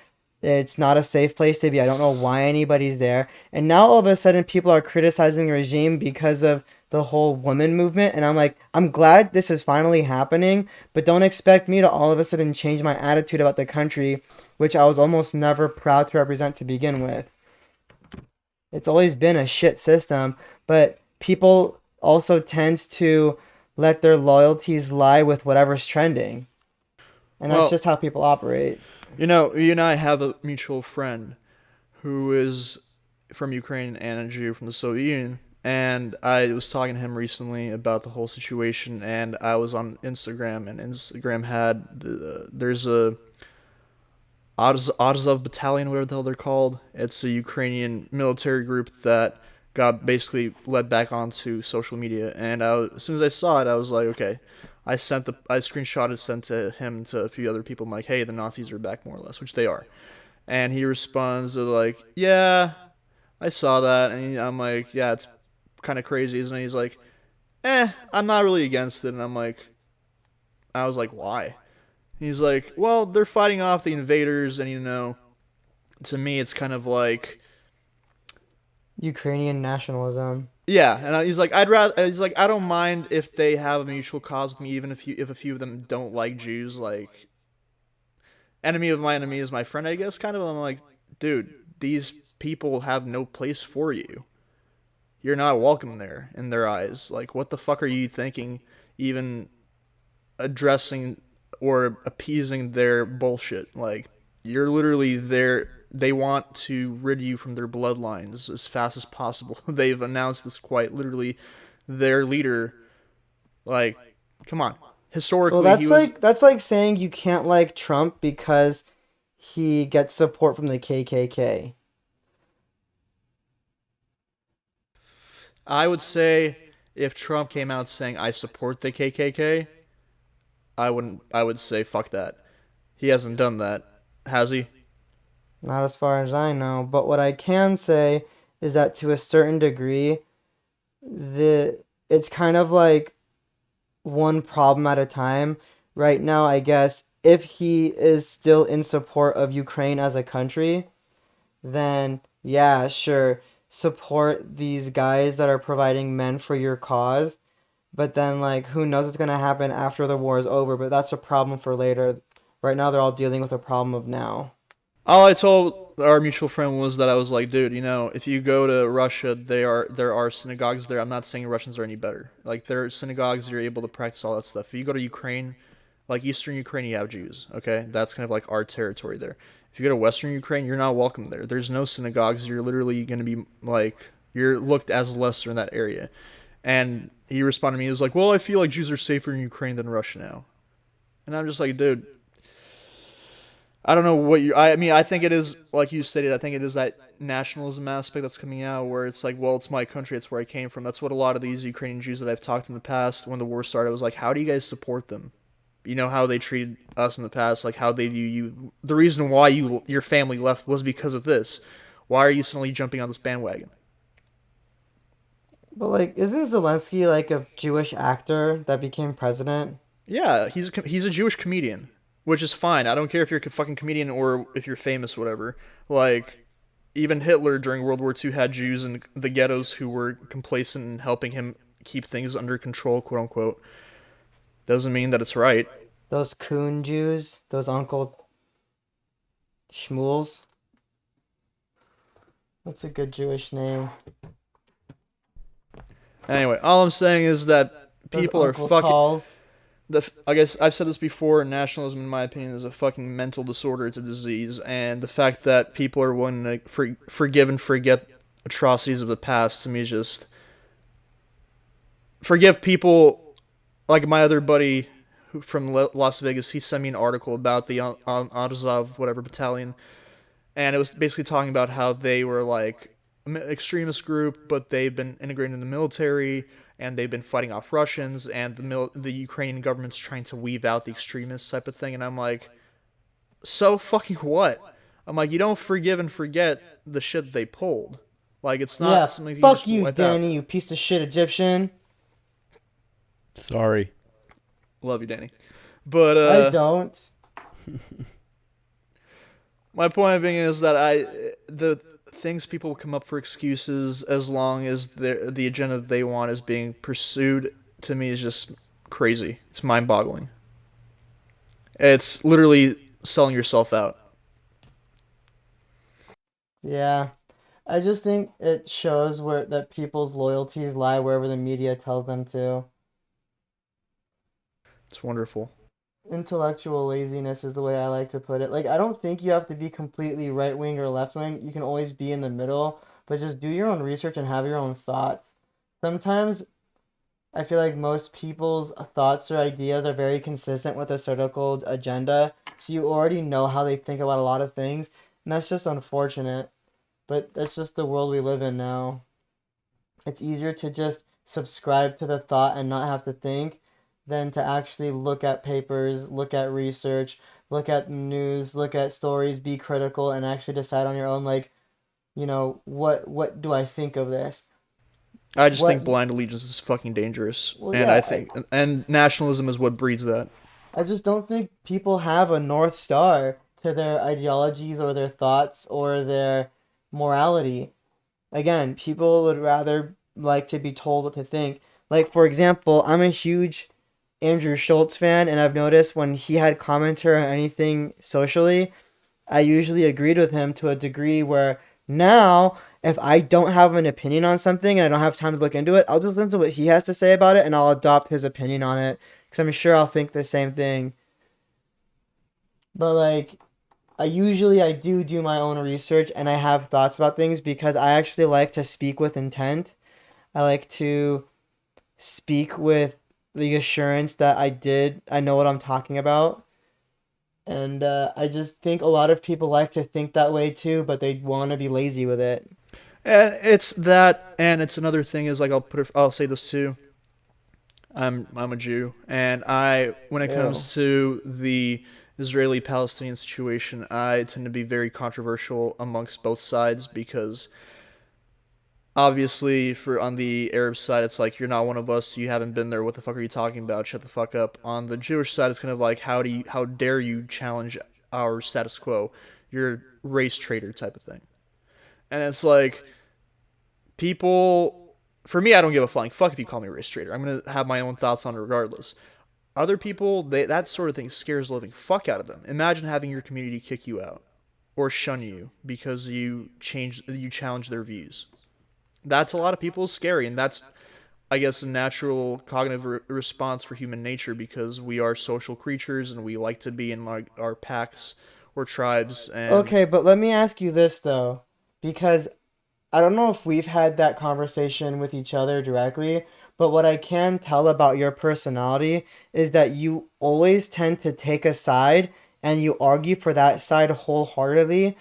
It's not a safe place to be. I don't know why anybody's there. And now all of a sudden people are criticizing the regime because of the whole woman movement. And I'm like, I'm glad this is finally happening, but don't expect me to all of a sudden change my attitude about the country, which I was almost never proud to represent to begin with. It's always been a shit system, but people also tend to let their loyalties lie with whatever's trending. And that's Well- just how people operate. You know, you and I have a mutual friend who is from Ukraine and a Jew from the Soviet Union. And I was talking to him recently about the whole situation, and I was on Instagram, and Instagram had there's a Azov Battalion, whatever the hell they're called. It's a Ukrainian military group that got basically led back onto social media. And as soon as I saw it, I was like, okay. I screenshotted, sent to him, to a few other people. I'm like, hey, the Nazis are back, more or less, which they are. And he responds to like, yeah, I saw that. And I'm like, yeah, it's kind of crazy, isn't it? He's like, I'm not really against it. And I was like, why? He's like, well, they're fighting off the invaders, and to me, it's kind of like, Ukrainian nationalism. yeah. And he's like, I don't mind if they have a mutual cause with me, even if a few of them don't like Jews. Like, enemy of my enemy is my friend, I guess. Kind of. I'm like, dude, these people have no place for you. You're not welcome there in their eyes. Like, what the fuck are you thinking? Even addressing or appeasing their bullshit. Like, you're literally there. They want to rid you from their bloodlines as fast as possible. They've announced this quite literally. Their leader, like, come on. Historically, Well, he was. that's like saying you can't like Trump because he gets support from the KKK. I would say if Trump came out saying I support the KKK, I would say fuck that. He hasn't done that, has he? Not as far as I know, but what I can say is that to a certain degree, it's kind of like one problem at a time. Right now, I guess if he is still in support of Ukraine as a country, then yeah, sure, support these guys that are providing men for your cause. But then, like, who knows what's gonna happen after the war is over? But that's a problem for later. Right now, they're all dealing with a problem of now. All I told our mutual friend was that I was like, dude, if you go to Russia, there are synagogues there. I'm not saying Russians are any better. Like there are synagogues, you're able to practice all that stuff. If you go to Ukraine, like Eastern Ukraine, you have Jews. Okay, that's kind of like our territory there. If you go to Western Ukraine, you're not welcome there. There's no synagogues. You're literally going to be like you're looked as lesser in that area. And he responded to me. He was like, "Well, I feel like Jews are safer in Ukraine than Russia now." And I'm just like, dude, I don't know what you. I mean, I think it is like you stated. I think it is that nationalism aspect that's coming out, where it's like, well, it's my country. It's where I came from. That's what a lot of these Ukrainian Jews that I've talked to in the past, when the war started, I was like, how do you guys support them? You know how they treated us in the past, like how they view you. The reason why your family left was because of this. Why are you suddenly jumping on this bandwagon? But like, isn't Zelensky like a Jewish actor that became president? Yeah, he's a Jewish comedian, which is fine. I don't care if you're a fucking comedian or if you're famous, whatever. Like, even Hitler during World War II had Jews in the ghettos who were complacent in helping him keep things under control, quote unquote. Doesn't mean that it's right. Those coon Jews, those Uncle Shmuels. That's a good Jewish name. Anyway, all I'm saying is that Those people are Uncle fucking. Pauls. I guess I've said this before. Nationalism, in my opinion, is a fucking mental disorder. It's a disease, and the fact that people are willing to forgive and forget atrocities of the past, to me, is just forgive people. Like my other buddy from Las Vegas, he sent me an article about the Azov whatever battalion, and it was basically talking about how they were like an extremist group, but they've been integrated in the military and they've been fighting off Russians, and the Ukrainian government's trying to weave out the extremists type of thing. And I'm like, so fucking what? I'm like, you don't forgive and forget the shit that they pulled. Like, it's not something you fuck just you, wipe Danny, out. you piece of shit Egyptian. Sorry. Love you, Danny. But I don't. my point being is that the things people come up for excuses as long as the agenda that they want is being pursued, to me, is just crazy. It's mind-boggling. It's literally selling yourself out. Yeah. I just think it shows where that people's loyalties lie wherever the media tells them to. It's wonderful. Intellectual laziness is the way I like to put it. Like, I don't think you have to be completely right wing or left wing. You can always be in the middle, but just do your own research and have your own thoughts. Sometimes I feel like most people's thoughts or ideas are very consistent with a circled agenda, so you already know how they think about a lot of things, and that's just unfortunate. But that's just the world we live in now. It's easier to just subscribe to the thought and not have to think than to actually look at papers, look at research, look at news, look at stories, be critical, and actually decide on your own, like, what do I think of this? I just think What? blind allegiance is fucking dangerous, Well, and yeah, I think and nationalism is what breeds that. I just don't think people have a North Star to their ideologies or their thoughts or their morality. Again, people would rather like to be told what to think. Like, for example, I'm a huge Andrew Schultz fan, and I've noticed when he had commentary on anything socially, I usually agreed with him to a degree where now, if I don't have an opinion on something and I don't have time to look into it, I'll just listen to what he has to say about it and I'll adopt his opinion on it because I'm sure I'll think the same thing. But like, I do my own research and I have thoughts about things because I actually like to speak with intent. I like to speak with the assurance that I know what I'm talking about. And I just think a lot of people like to think that way too, but they want to be lazy with it. And it's that, and it's another thing is like I'll say this too. I'm a Jew, and when it Ew. comes to the Israeli-Palestinian situation, I tend to be very controversial amongst both sides because Obviously, on the Arab side, it's like, you're not one of us. You haven't been there. What the fuck are you talking about? Shut the fuck up. On the Jewish side, it's kind of like, how dare you challenge our status quo? You're a race traitor type of thing. And it's like, people, for me, I don't give a flying fuck if you call me a race traitor. I'm gonna have my own thoughts on it regardless. Other people, that sort of thing scares the living fuck out of them. Imagine having your community kick you out or shun you because you challenge their views. That's a lot of people scary, and that's, I guess, a natural cognitive response for human nature, because we are social creatures and we like to be in like our packs or tribes. And Okay, but let me ask you this though, because I don't know if we've had that conversation with each other directly, but what I can tell about your personality is that you always tend to take a side and you argue for that side wholeheartedly,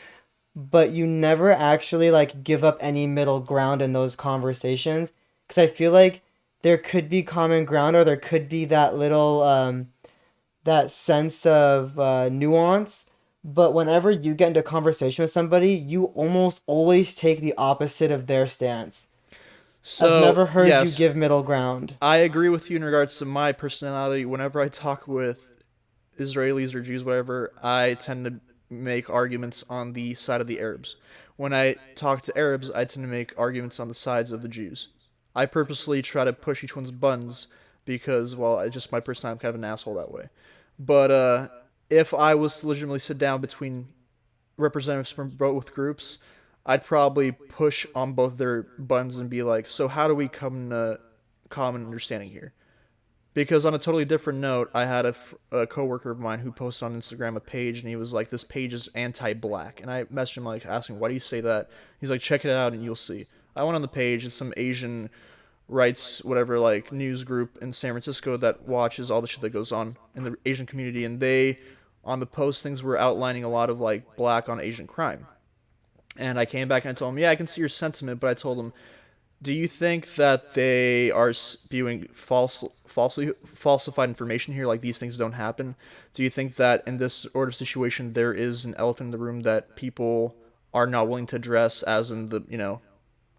but you never actually like give up any middle ground in those conversations. Because I feel like there could be common ground, or there could be that little that sense of nuance. But whenever you get into conversation with somebody, you almost always take the opposite of their stance. so, I've never heard you yes, give middle ground. I agree with you in regards to my personality. Whenever I talk with Israelis or Jews, whatever, I tend to make arguments on the side of the Arabs. When I talk to Arabs, I tend to make arguments on the sides of the Jews. I purposely try to push each one's buttons because, well, I just, my personality, I'm kind of an asshole that way. But if I was to legitimately sit down between representatives from both groups, I'd probably push on both their buttons and be like, so how do we come to common understanding here? Because on a totally different note, I had a coworker of mine who posted on Instagram a page, and he was like, this page is anti-black. And I messaged him, like, asking, why do you say that? He's like, check it out and you'll see. I went on the page. It's some Asian rights, whatever, like, news group in San Francisco that watches all the shit that goes on in the Asian community. And they, on the postings, were outlining a lot of, like, black on Asian crime. And I came back and I told him, yeah, I can see your sentiment, but I told him, do you think that they are spewing falsified information here, like these things don't happen? Do you think that in this sort of situation there is an elephant in the room that people are not willing to address, as in the,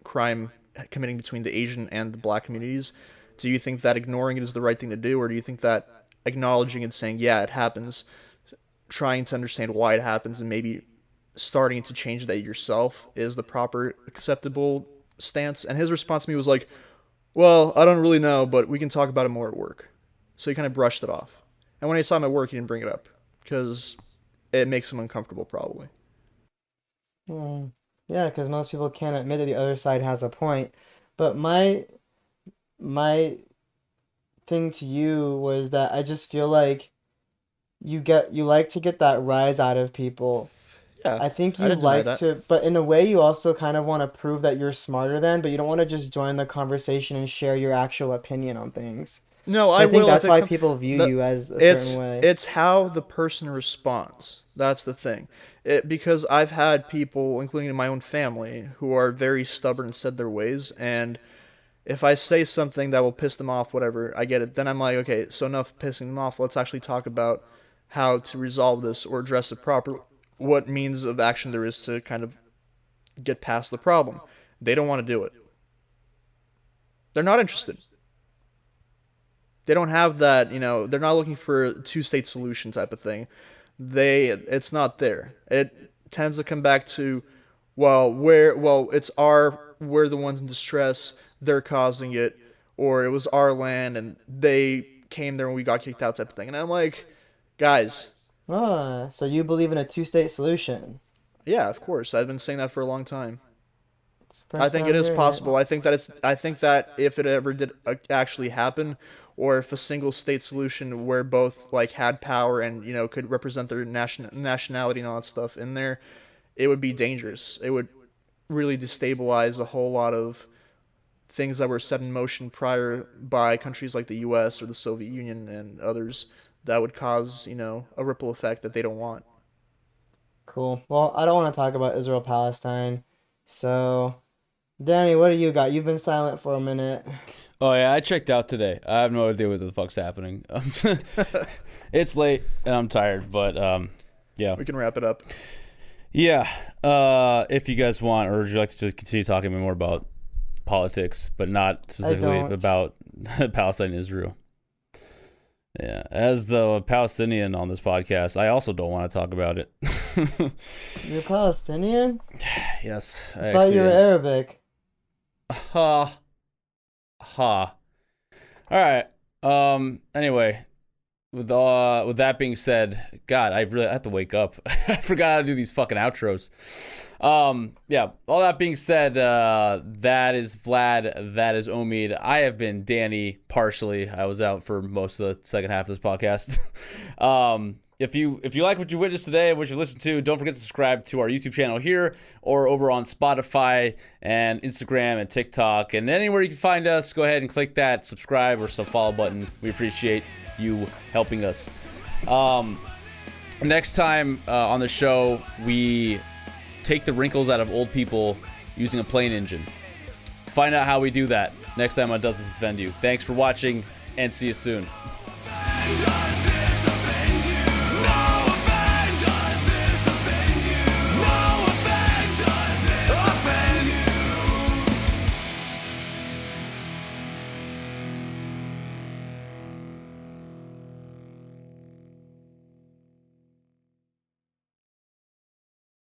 crime committing between the Asian and the black communities? Do you think that ignoring it is the right thing to do, or do you think that acknowledging and saying, yeah, it happens, trying to understand why it happens, and maybe starting to change that yourself is the proper acceptable stance? And his response to me was like, well, I don't really know, but we can talk about it more at work. So he kind of brushed it off. And when I saw him at work, he didn't bring it up because it makes him uncomfortable, probably. Yeah, because most people can't admit that the other side has a point. But my thing to you was that I just feel like you like to get that rise out of people. Yeah, I think I you didn't deny like that. to, but in a way, you also kind of want to prove that you're smarter than, but you don't want to just join the conversation and share your actual opinion on things. No, So I I think will. that's If it why com- people view the, you as a it's certain way. it's how the person responds. That's the thing. Because I've had people, including my own family, who are very stubborn and set their ways, and if I say something that will piss them off, whatever, I get it. Then I'm like, okay, so enough pissing them off. Let's actually talk about how to resolve this or address it properly. What means of action there is to kind of get past the problem. They don't want to do it. They're not interested. They don't have that, they're not looking for a two-state solution type of thing. It's not there. It tends to come back to, we're the ones in distress, they're causing it, or it was our land and they came there and we got kicked out type of thing. And I'm like, guys, So you believe in a two-state solution? yeah, of course. I've been saying that for a long time. It's the first I think time it is hearing possible. I think that if it ever did actually happen, or if a single state solution where both like had power and could represent their nationality and all that stuff in there, it would be dangerous. It would really destabilize a whole lot of things that were set in motion prior by countries like the U.S. or the Soviet Union and others that would cause a ripple effect that they don't want. Cool. Well, I don't want to talk about Israel Palestine. So, Danny, what do you got? You've been silent for a minute. Oh yeah, I checked out today. I have no idea what the fuck's happening. It's late and I'm tired, but yeah. We can wrap it up. Yeah. If you guys want, or would you like to just continue talking more about politics, but not specifically don't. about Palestine and Israel. Yeah, as the Palestinian on this podcast, I also don't want to talk about it. You're Palestinian? Yes, I thought you were Arabic. Ha. Ha. All right. Anyway, with that being said, God, I have to wake up. I forgot how to do these fucking outros. Yeah. All that being said, that is Vlad. That is Omid. I have been Danny partially. I was out for most of the second half of this podcast. If you like what you witnessed today and what you listened to, don't forget to subscribe to our YouTube channel here or over on Spotify and Instagram and TikTok and anywhere you can find us. Go ahead and click that subscribe or some follow button. We appreciate you helping us. Next time on the show, we take the wrinkles out of old people using a plane engine. Find out how we do that next time on Does This Offend You? Thanks for watching and see you soon.